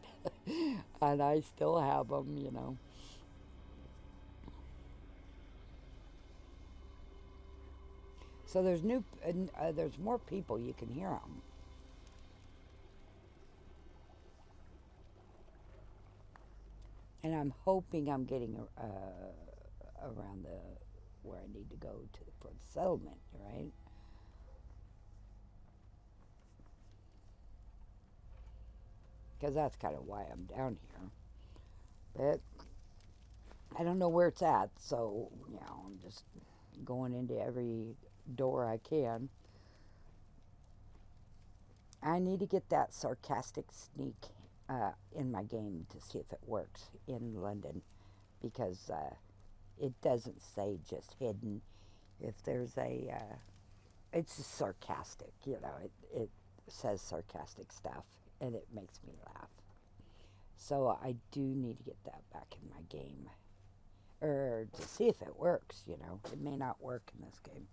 And I still have them. So there's more people. You can hear them. And I'm hoping I'm getting around where I need to go for the settlement, right? Because that's kind of why I'm down here. But I don't know where it's at, so I'm just going into every door I can. I need to get that sarcastic sneak in my game to see if it works in London, because it doesn't say just hidden. If there's it's just sarcastic, it says sarcastic stuff, and it makes me laugh. So I do need to get that back in my game, or to see if it works. It may not work in this game.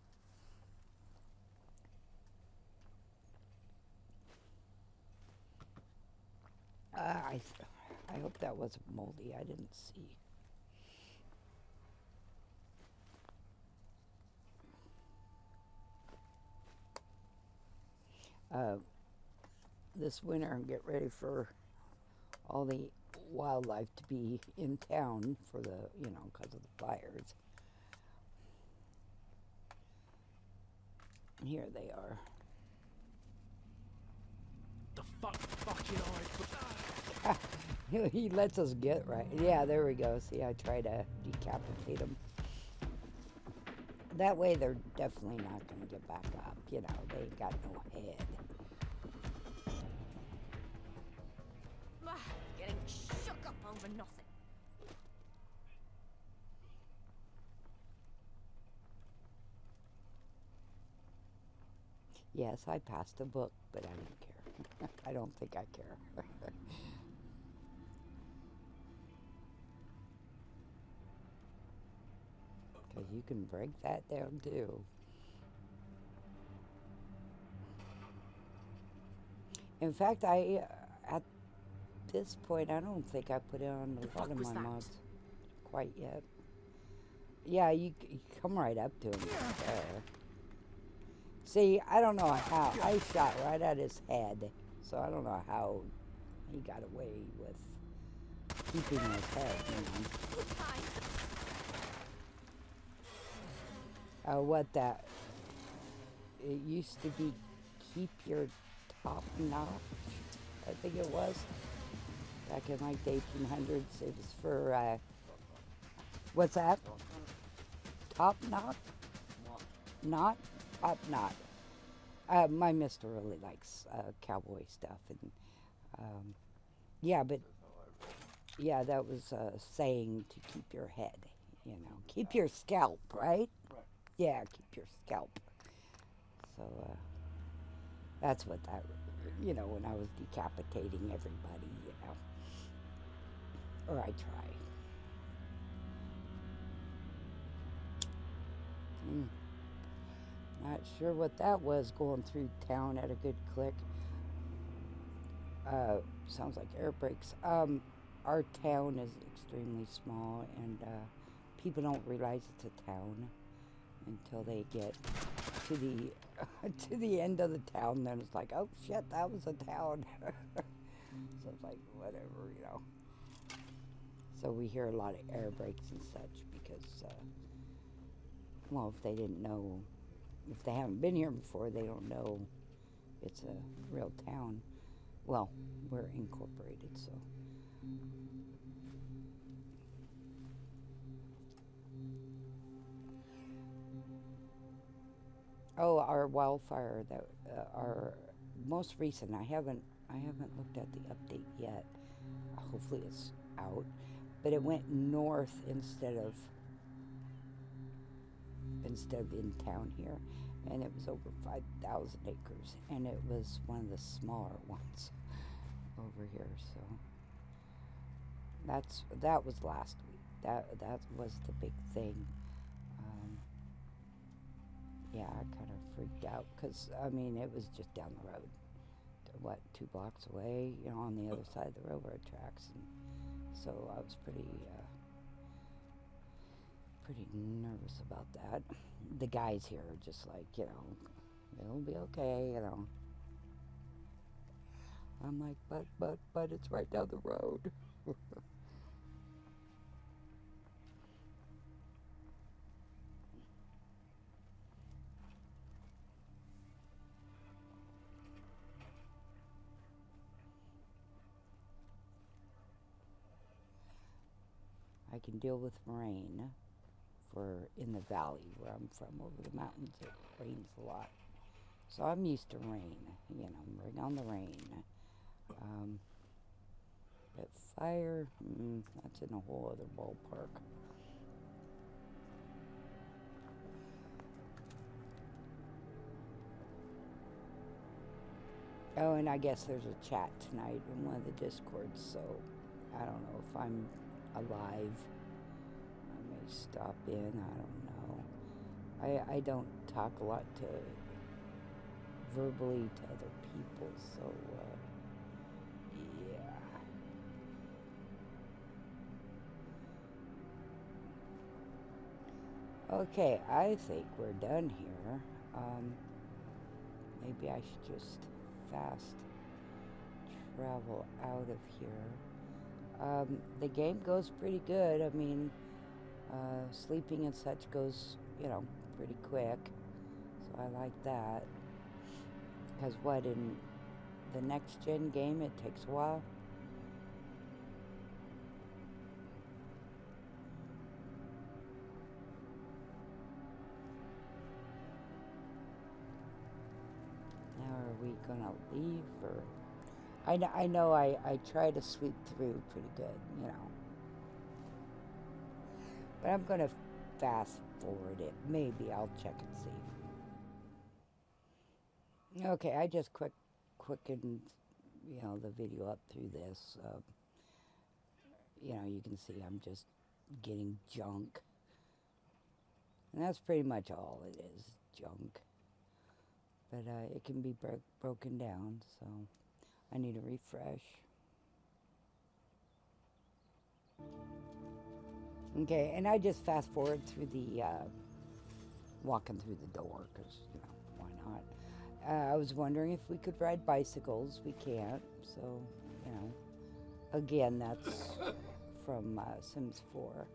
I hope that wasn't moldy. I didn't see. This winter, and get ready for all the wildlife to be in town for because of the fires. Here they are. The fucking eye. He lets us get right. Yeah, there we go. See, I try to decapitate them. That way they're definitely not going to get back up. They ain't got no head. Getting shook up over nothing. Yes, I passed the book, but I don't care. I don't think I care. Because you can break that down too. In fact, at this point, I don't think I put it on a lot of my mods quite yet. Yeah, you come right up to him. There. See, I don't know how. I shot right at his head, so I don't know how he got away with keeping his head. What that? It used to be keep your top notch, I think it was. Back in like the 1800s, it was for, what's that? Top knot? Not? Top knot. My mister really likes cowboy stuff, and yeah, but yeah, that was a saying to keep your head, keep your scalp, right? Yeah, keep your scalp. So that's what that, when I was decapitating everybody, or I try. Not sure what that was going through town at a good click. Sounds like air brakes. Our town is extremely small, and people don't realize it's a town until they get to the to the end of the town. Then it's like, oh shit, that was a town. So it's like whatever. So we hear a lot of air brakes and such because, well, if they didn't know, if they haven't been here before, they don't know it's a real town. Well, we're incorporated, so. Oh, our wildfire that our most recent. I haven't looked at the update yet. Hopefully it's out. But it went north instead of in town here, and it was over 5,000 acres, and it was one of the smaller ones over here. So that was last week. That was the big thing. Yeah, I kind of freaked out because I mean it was just down the road, what, 2 blocks away, on the other side of the railroad tracks, and so I was pretty nervous about that. The guys here are just like, it'll be okay. I'm like, but it's right down the road. I can deal with rain in the valley where I'm from. Over the mountains, it rains a lot. So I'm used to rain, bring on the rain. But fire, that's in a whole other ballpark. Oh, and I guess there's a chat tonight in one of the Discords, so I don't know if I'm alive. I may stop in, I don't know. I don't talk a lot verbally to other people, so yeah. Okay, I think we're done here. Maybe I should just fast travel out of here. The game goes pretty good. I mean, sleeping and such goes, pretty quick. So I like that. Because in the next gen game, it takes a while. Now, are we gonna leave, or? I know I try to sweep through pretty good, But I'm gonna fast forward it. Maybe I'll check and see. Okay, I just quickened, the video up through this. You can see I'm just getting junk. And that's pretty much all it is, junk. But it can be broken down, so I need a refresh. Okay, and I just fast forward through the, walking through the door, because, why not? I was wondering if we could ride bicycles. We can't, so, Again, that's from Sims 4.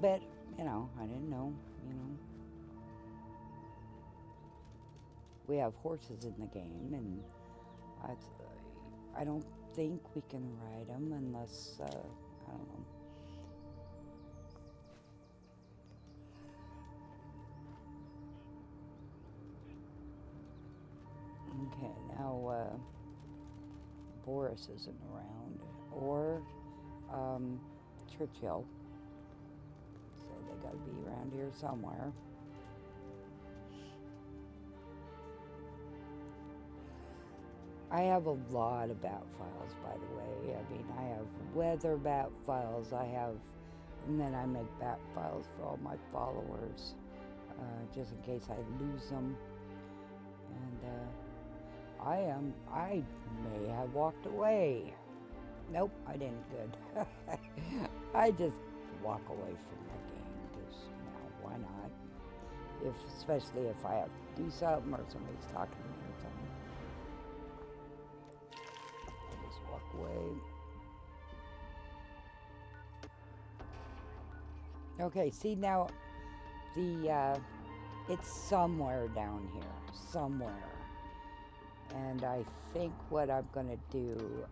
But, I didn't know, We have horses in the game, and I don't think we can ride them unless, I don't know. Okay, now Boris isn't around, or Churchill, so they gotta be around here somewhere. I have a lot of bat files, by the way. I mean, I have weather bat files, and then I make bat files for all my followers, just in case I lose them. And I may have walked away. Nope, I didn't. Good. I just walk away from my game, because, why not? Especially if I have to do something or somebody's talking to me or something. I just walk away. Okay, see now, it's somewhere down here, somewhere. And I think what I'm gonna do,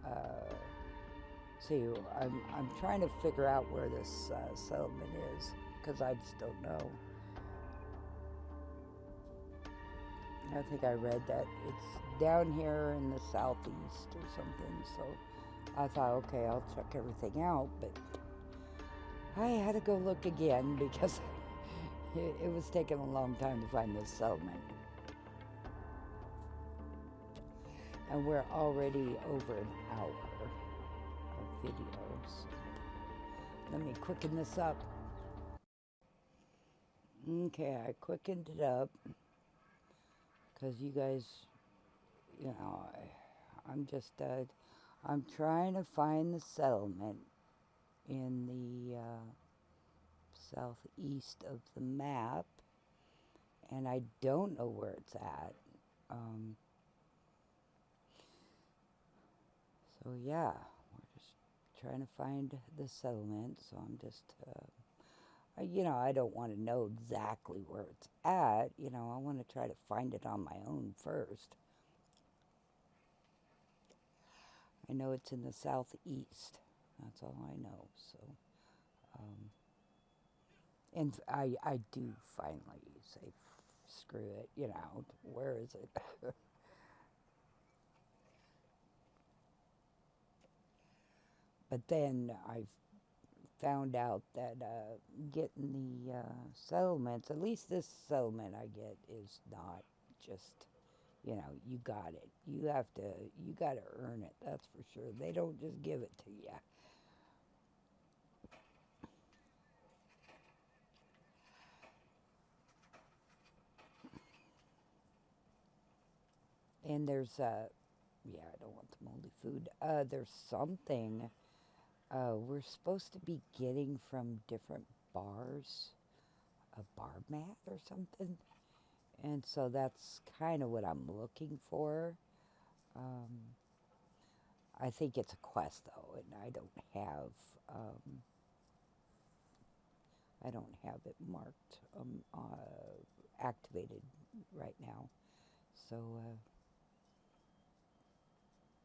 I'm trying to figure out where this settlement is, because I just don't know. I think I read that it's down here in the southeast or something. So I thought, okay, I'll check everything out. But I had to go look again because it was taking a long time to find this settlement. And we're already over an hour of videos. Let me quicken this up. Okay, I quickened it up because you guys, you know, I'm just, I'm trying to find the settlement in the southeast of the map, and I don't know where it's at. So yeah, we're just trying to find the settlement, so I'm just, you know, I don't want to know exactly where it's at, you know, I want to try to find it on my own first. I know it's in the southeast, that's all I know, so, and I do finally say, screw it, you know, where is it? But then I found out that getting the settlements, at least this settlement I get, is not just, you know, you got it. You got to earn it, that's for sure. They don't just give it to you. And there's, yeah, I don't want the moldy food. There's something we're supposed to be getting from different bars, a bar mat or something. And so that's kind of what I'm looking for. I think it's a quest though, and I don't have it marked, activated right now. So,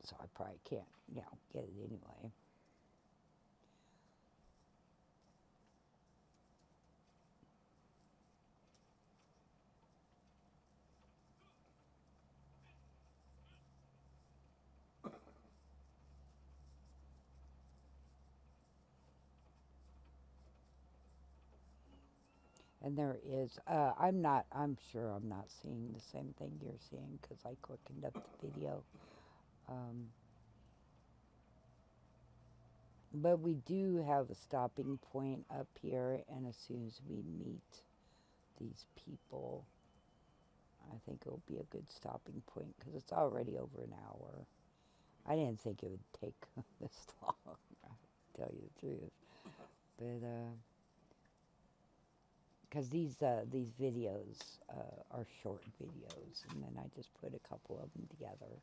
so I probably can't, you know, get it anyway. And there is, I'm sure I'm not seeing the same thing you're seeing because I quickened up the video. But we do have a stopping point up here, and as soon as we meet these people, I think it'll be a good stopping point because it's already over an hour. I didn't think it would take this long, to tell you the truth. But, because these videos are short videos, and then I just put a couple of them together,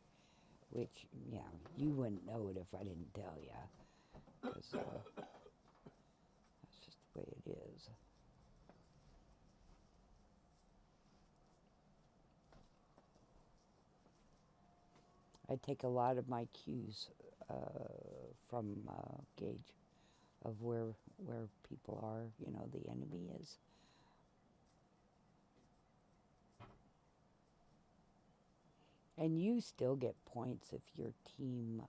which, you know, you wouldn't know it if I didn't tell you, because that's just the way it is. I take a lot of my cues from Gage of where people are, you know, the enemy is. And you still get points if your team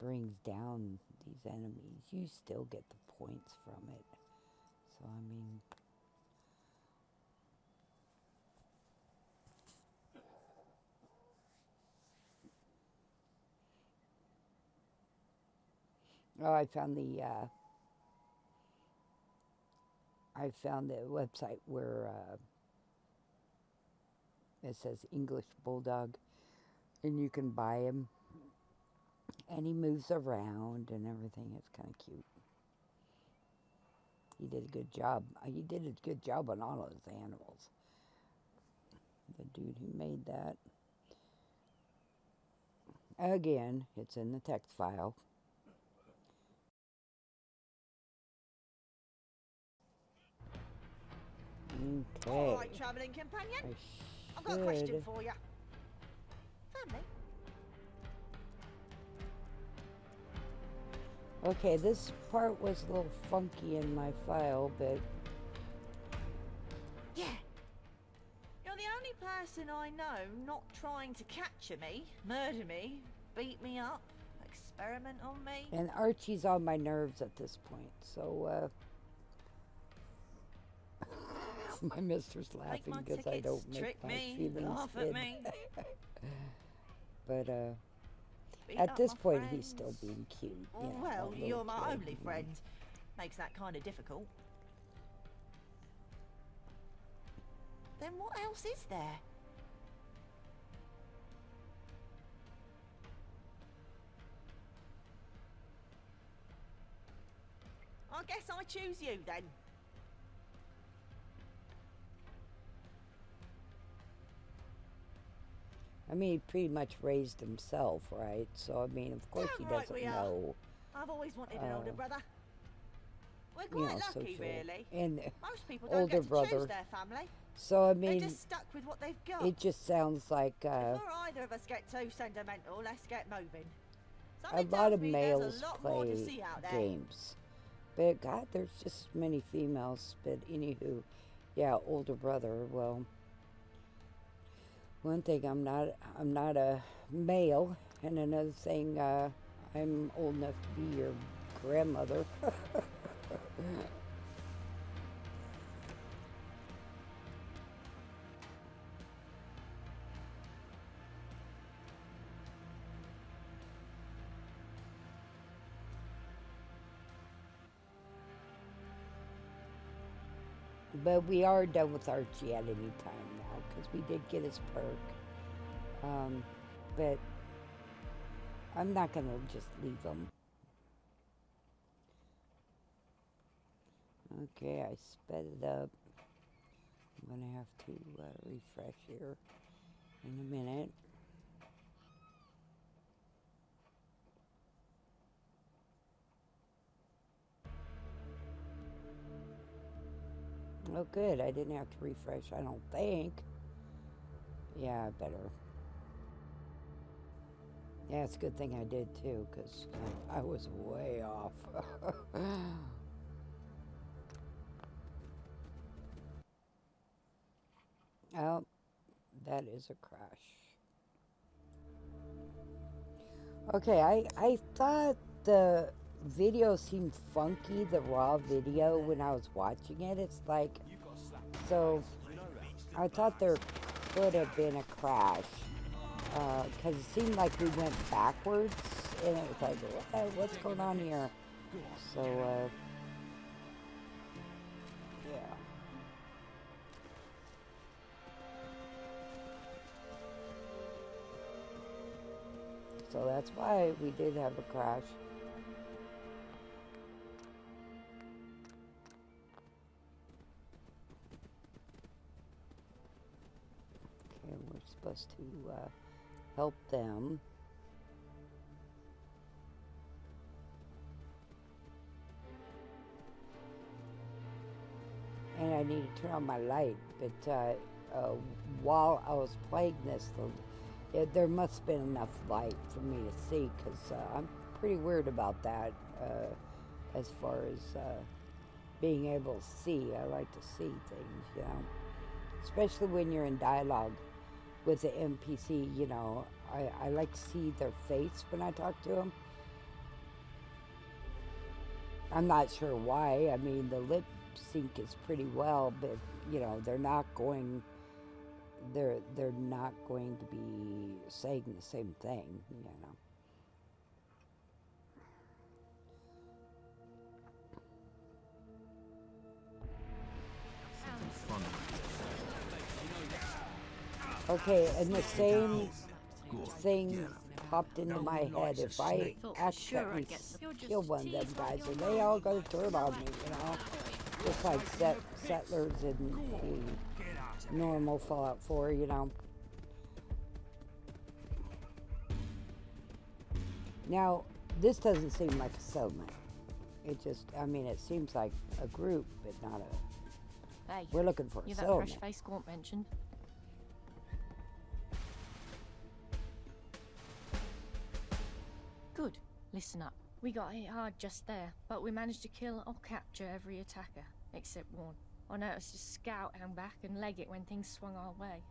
brings down these enemies. You still get the points from it. So, I mean... Oh, I found the website where it says English Bulldog, and you can buy him, and he moves around and everything. It's kind of cute. He did a good job. He did a good job on all of his animals. The dude who made that. Again, it's in the text file. Okay. All right, travelling companion. I've got a question for you. Family? Okay, this part was a little funky in my file, but... Yeah. You're the only person person I know not trying to capture me, murder me, beat me up, experiment on me. And Archie's on my nerves at this point, so my mister's Take laughing my because I tickets, don't make trick my me, feelings laugh at hid. me. But Beat at up this my point, he's friends. still being cute. Oh, You know, well, a little you're my kid, only you know. friend. Makes that kind of difficult. Then what else is there? I guess I choose you then. I mean, he pretty much raised himself, right? So, I mean, of course he Damn right doesn't we are. know, I've always wanted an older brother. We're you quite know, lucky, social really. and Most people don't older get to brother. choose their family. So, I They're mean, just stuck with what they've got. it just sounds like Before either of us get too sentimental, let's get moving. a Something lot tells of me males there's a lot more to play see out there. games. But God, there's just many females. But anywho, yeah, older brother. Well, one thing, I'm not a male, and another thing, I'm old enough to be your grandmother. But we are done with Archie at any time now, because we did get his perk. But I'm not going to just leave him. Okay, I sped it up. I'm going to have to refresh here in a minute. Oh, good. I didn't have to refresh, I don't think. Yeah, better. Yeah, it's a good thing I did, too, because I was way off. Oh, that is a crash. Okay, I thought the video seemed funky, the raw video, when I was watching it. It's like, so I thought there could have been a crash, because it seemed like we went backwards, and it was like, what's going on here? So, yeah. So that's why we did have a crash. Okay, we're supposed to help them. And I need to turn on my light, but while I was playing this, there must have been enough light for me to see, because I'm pretty weird about that as far as being able to see. I like to see things, you know, especially when you're in dialogue with the NPC, you know. I like to see their face when I talk to them. I'm not sure why. I mean, the lip sync is pretty well, but, you know, they're not going to be saying the same thing, you know. Okay, and the same thing popped into my head. If I accidentally kill one of them guys, are they all going to turn on me, you know? Just like settlers in the normal Fallout 4, you know? Now, this doesn't seem like a settlement. It just, I mean, it seems like a group, but not a... Hey, we're looking for a you're settlement. that fresh-faced Squant mentioned. Good. Listen up. We got hit hard just there, but we managed to kill or capture every attacker, except one. I noticed a scout hang back and leg it when things swung our way.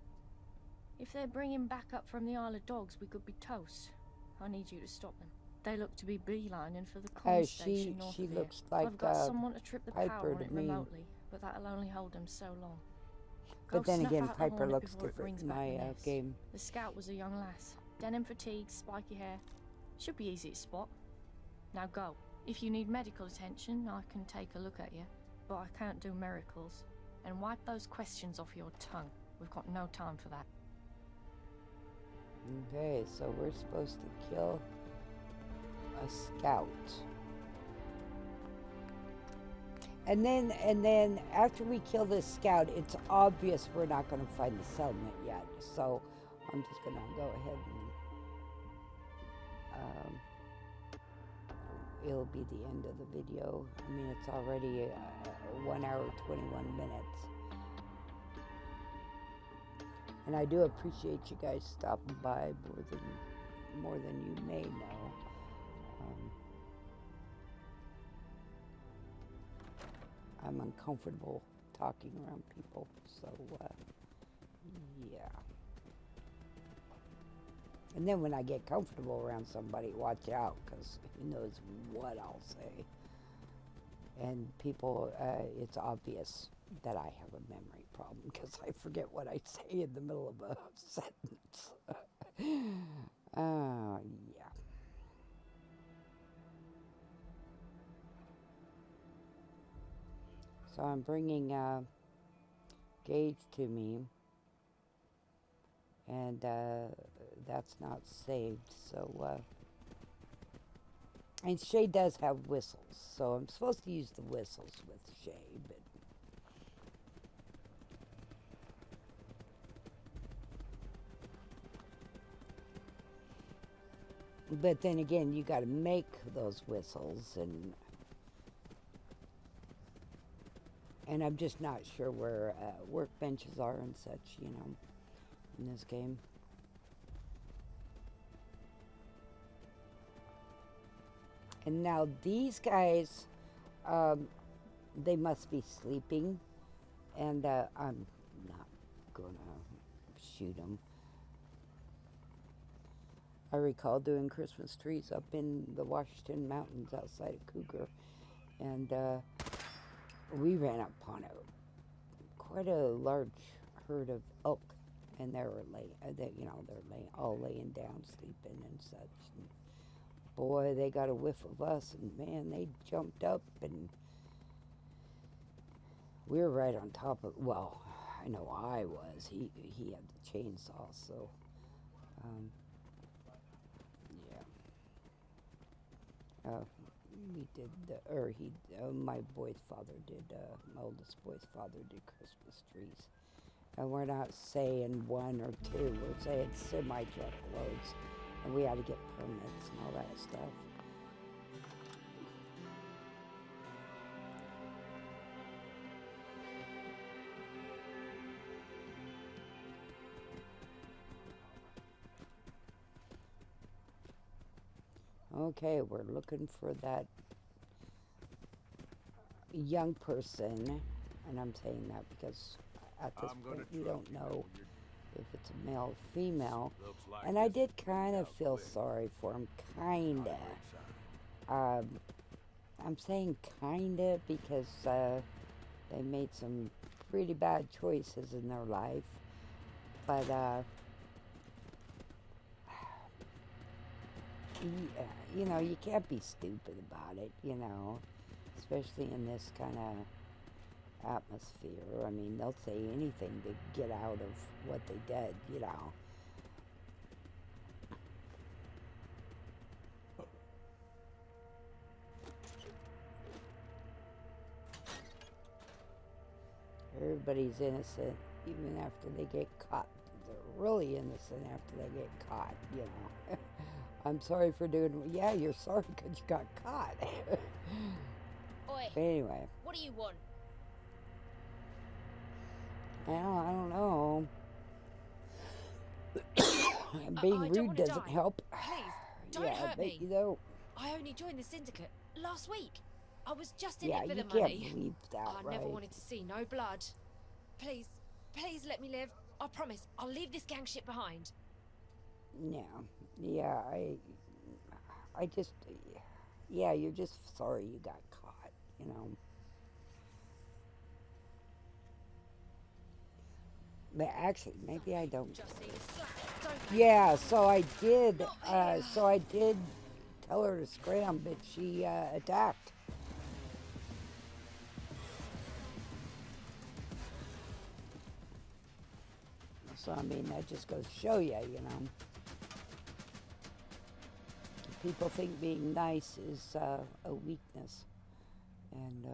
If they're bringing back up from the Isle of Dogs, we could be toast. I need you to stop them. They look to be beelining for the comm station north she of here. looks like I've got someone to trip the Piper power on to it me. remotely, but that'll only hold them so long. Go But then snuff again, out the Piper hornet looks before it different brings in back my the nest. game. The scout was a young lass. Denim fatigues, spiky hair. Should be easy to spot. Now go. If you need medical attention, I can take a look at you. But I can't do miracles. And wipe those questions off your tongue. We've got no time for that. Okay, so we're supposed to kill a scout. And then after we kill this scout, it's obvious we're not going to find the settlement yet. So I'm just going to go ahead and it'll be the end of the video. I mean, it's already 1 hour 21 minutes. And I do appreciate you guys stopping by more than you may know. I'm uncomfortable talking around people, so yeah. And then when I get comfortable around somebody, watch out, because who knows what I'll say. And people, it's obvious that I have a memory problem, because I forget what I say in the middle of a sentence. Yeah. So I'm bringing Gage to me, and that's not saved, so and Shay does have whistles, so I'm supposed to use the whistles with Shay, but then again, you got to make those whistles, and I'm just not sure where workbenches are and such, you know, in this game. And now these guys, they must be sleeping, and I'm not gonna shoot them. I recall doing Christmas trees up in the Washington Mountains outside of Cougar, and we ran upon quite a large herd of elk, and they were all laying down, sleeping and such. And boy, they got a whiff of us, and man, they jumped up, and we were right on top of. Well, I know I was. He had the chainsaw, so yeah. We did, my boy's father did, my oldest boy's father did Christmas trees. And we're not saying one or two, we're saying semi-truck loads. And we had to get permits and all that stuff. Okay, we're looking for that young person, and I'm saying that because at this point we don't know if it's a male or female. And I did kind of feel sorry for him, kinda. I'm saying kinda because they made some pretty bad choices in their life, but you know, you can't be stupid about it, you know, especially in this kind of atmosphere. I mean, they'll say anything to get out of what they did, you know. Everybody's innocent, even after they get caught. They're really innocent after they get caught, you know. I'm sorry for doing. Yeah, you're sorry because you got caught. Oi, But anyway, what do you want? well, I don't know. Being I don't rude wanna doesn't die. help. Please, don't Yeah, hurt I bet me. you don't. I only joined the syndicate last week. I was just in Yeah, it for you the can't money. believe that, I right? never wanted to see no blood. Please, please let me live. I promise, I'll leave this gang shit behind. Yeah, I just, yeah, you're just sorry you got caught, you know. But actually, maybe I don't. Just need a slap, don't they? Yeah, so I did, Not here. so I did tell her to scram, but she, attacked. So, I mean, that just goes to show you, you know. People think being nice is a weakness. And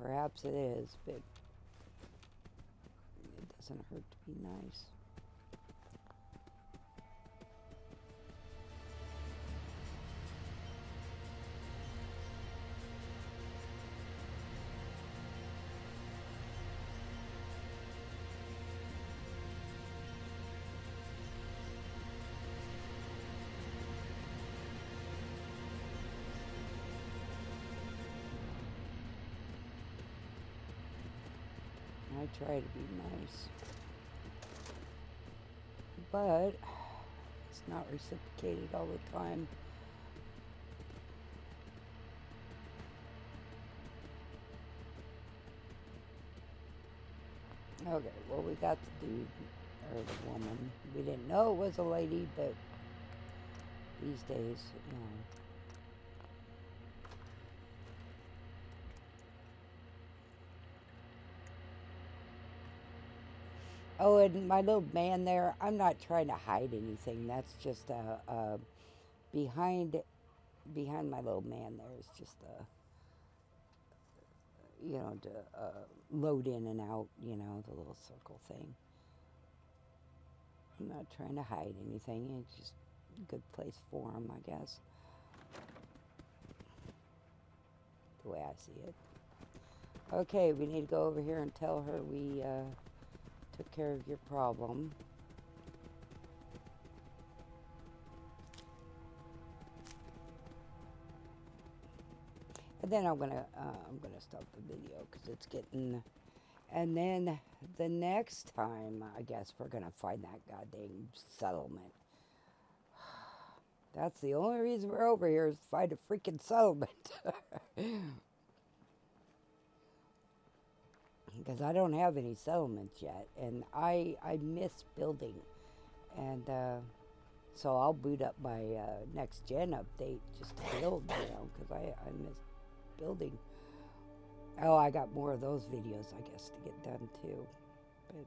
perhaps it is, but it doesn't hurt to be nice. I try to be nice, but it's not reciprocated all the time. Okay, well, we got the dude, or the woman. We didn't know it was a lady, but these days, you know. Oh, and my little man there, I'm not trying to hide anything. That's just behind my little man there is just you know, to load in and out, you know, the little circle thing. I'm not trying to hide anything. It's just a good place for him, I guess. The way I see it. Okay, we need to go over here and tell her we took care of your problem. And then I'm gonna stop the video because it's getting. And then the next time, I guess we're gonna find that goddamn settlement. That's the only reason we're over here is to find a freaking settlement. Because I don't have any settlements yet, and I miss building, and so I'll boot up my next gen update just to build, you know, because I miss building. Oh, I got more of those videos, I guess, to get done too, but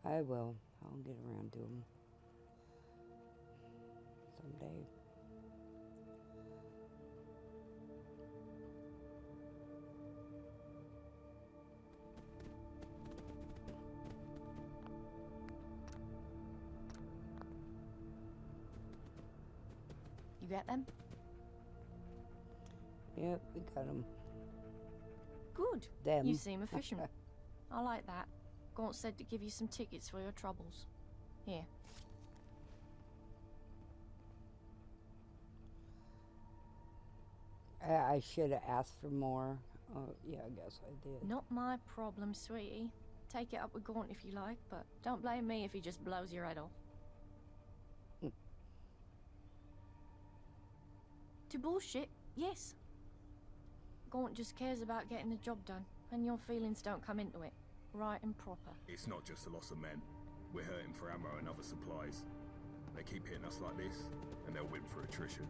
I will. I'll get around to them someday. You get them? Yep, we got them. Good. Them. You seem efficient. I like that. Gaunt said to give you some tickets for your troubles. Here. I should have asked for more. Oh, yeah, I guess I did. Not my problem, sweetie. Take it up with Gaunt if you like, but don't blame me if he just blows your head off. To bullshit, yes. Gaunt just cares about getting the job done, and your feelings don't come into it. Right and proper. It's not just the loss of men. We're hurting for ammo and other supplies. They keep hitting us like this, and they'll win for attrition.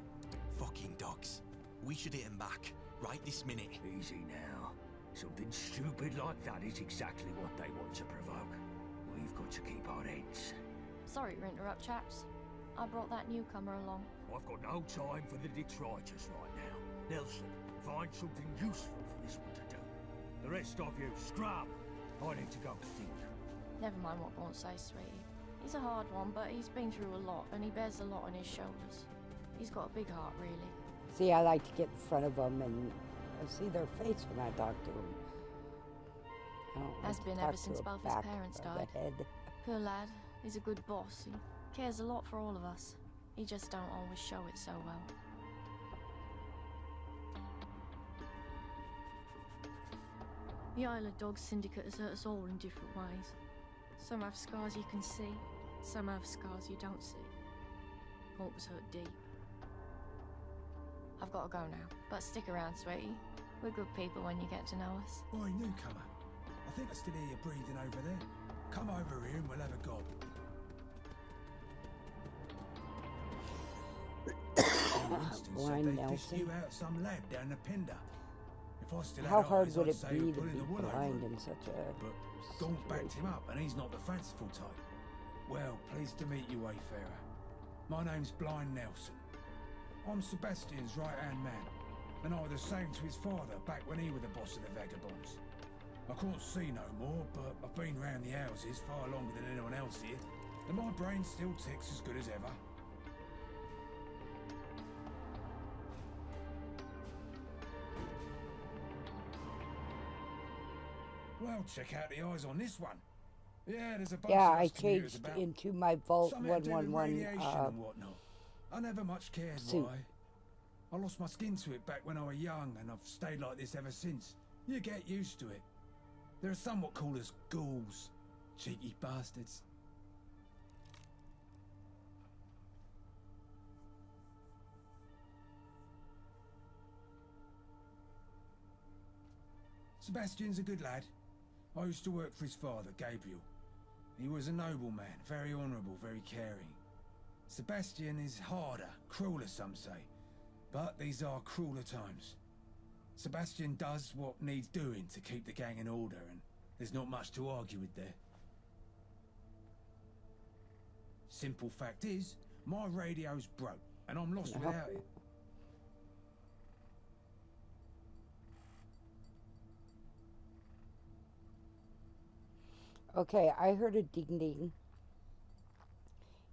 Fucking dogs. We should hit them back, right this minute. Easy now. Something stupid like that is exactly what they want to provoke. We've got to keep our heads. Sorry to interrupt, chaps. I brought that newcomer along. I've got no time for the detritus right now. Nelson, find something useful for this one to do. The rest of you, scrub. I need to go think. Never mind what Gaunt says, sweetie. He's a hard one, but he's been through a lot, and he bears a lot on his shoulders. He's got a big heart, really. See, I like to get in front of them and see their face when I talk to them. Has been ever since both his parents died. Poor lad. He's a good boss. He cares a lot for all of us. He just don't always show it so well. The Isle of Dogs Syndicate has hurt us all in different ways. Some have scars you can see, some have scars you don't see. Mort was hurt deep. I've got to go now, but stick around, sweetie. We're good people when you get to know us. Oi, newcomer. I think I still hear you breathing over there. Come over here and we'll have a gob. Winston Blind said they fished Nelson. you out of some lab down the Pender. If I still How had hard eyes, would I'd it say be you're to pulling be the wool over blind him. in such a But Gaunt backed him situation? up, and he's not the fanciful type. Well, pleased to meet you, Wayfarer. My name's Blind Nelson. I'm Sebastian's right-hand man, and I was the same to his father back when he was the boss of the vagabonds. I can't see no more, but I've been round the houses far longer than anyone else here, and my brain still ticks as good as ever. Well, check out the eyes on this one. Yeah, there's a bunch Yeah, of I us commuters changed about. into my Vault Something to do with 111 radiation and whatnot. I never much cared suit. why. I lost my skin to it back when I was young, and I've stayed like this ever since. You get used to it. They're somewhat called as ghouls. Cheeky bastards. Sebastian's a good lad. I used to work for his father, Gabriel. He was a noble man, very honourable, very caring. Sebastian is harder, crueler, some say. But these are crueler times. Sebastian does what needs doing to keep the gang in order, and there's not much to argue with there. Simple fact is, my radio's broke, and I'm lost without it. Okay, I heard a ding ding.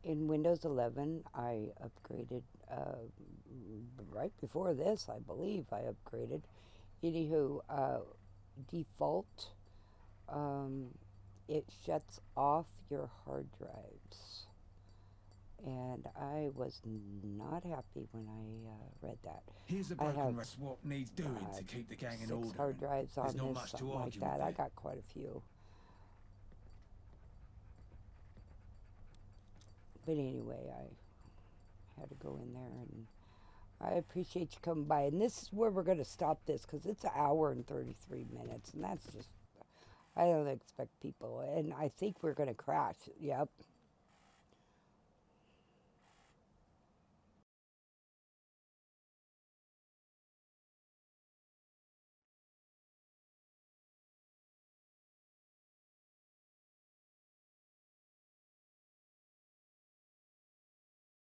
In Windows 11, I upgraded, right before this, I believe I upgraded. Anywho, default, it shuts off your hard drives. And I was not happy when I read that. Here's a broken rest what needs doing to keep the gang in order. 6 hard drives on there's not this, much to something like argue that. with I there. got quite a few. But anyway, I had to go in there, and I appreciate you coming by. And this is where we're going to stop this, because it's an hour and 33 minutes, and that's just, I don't expect people. And I think we're going to crash. Yep.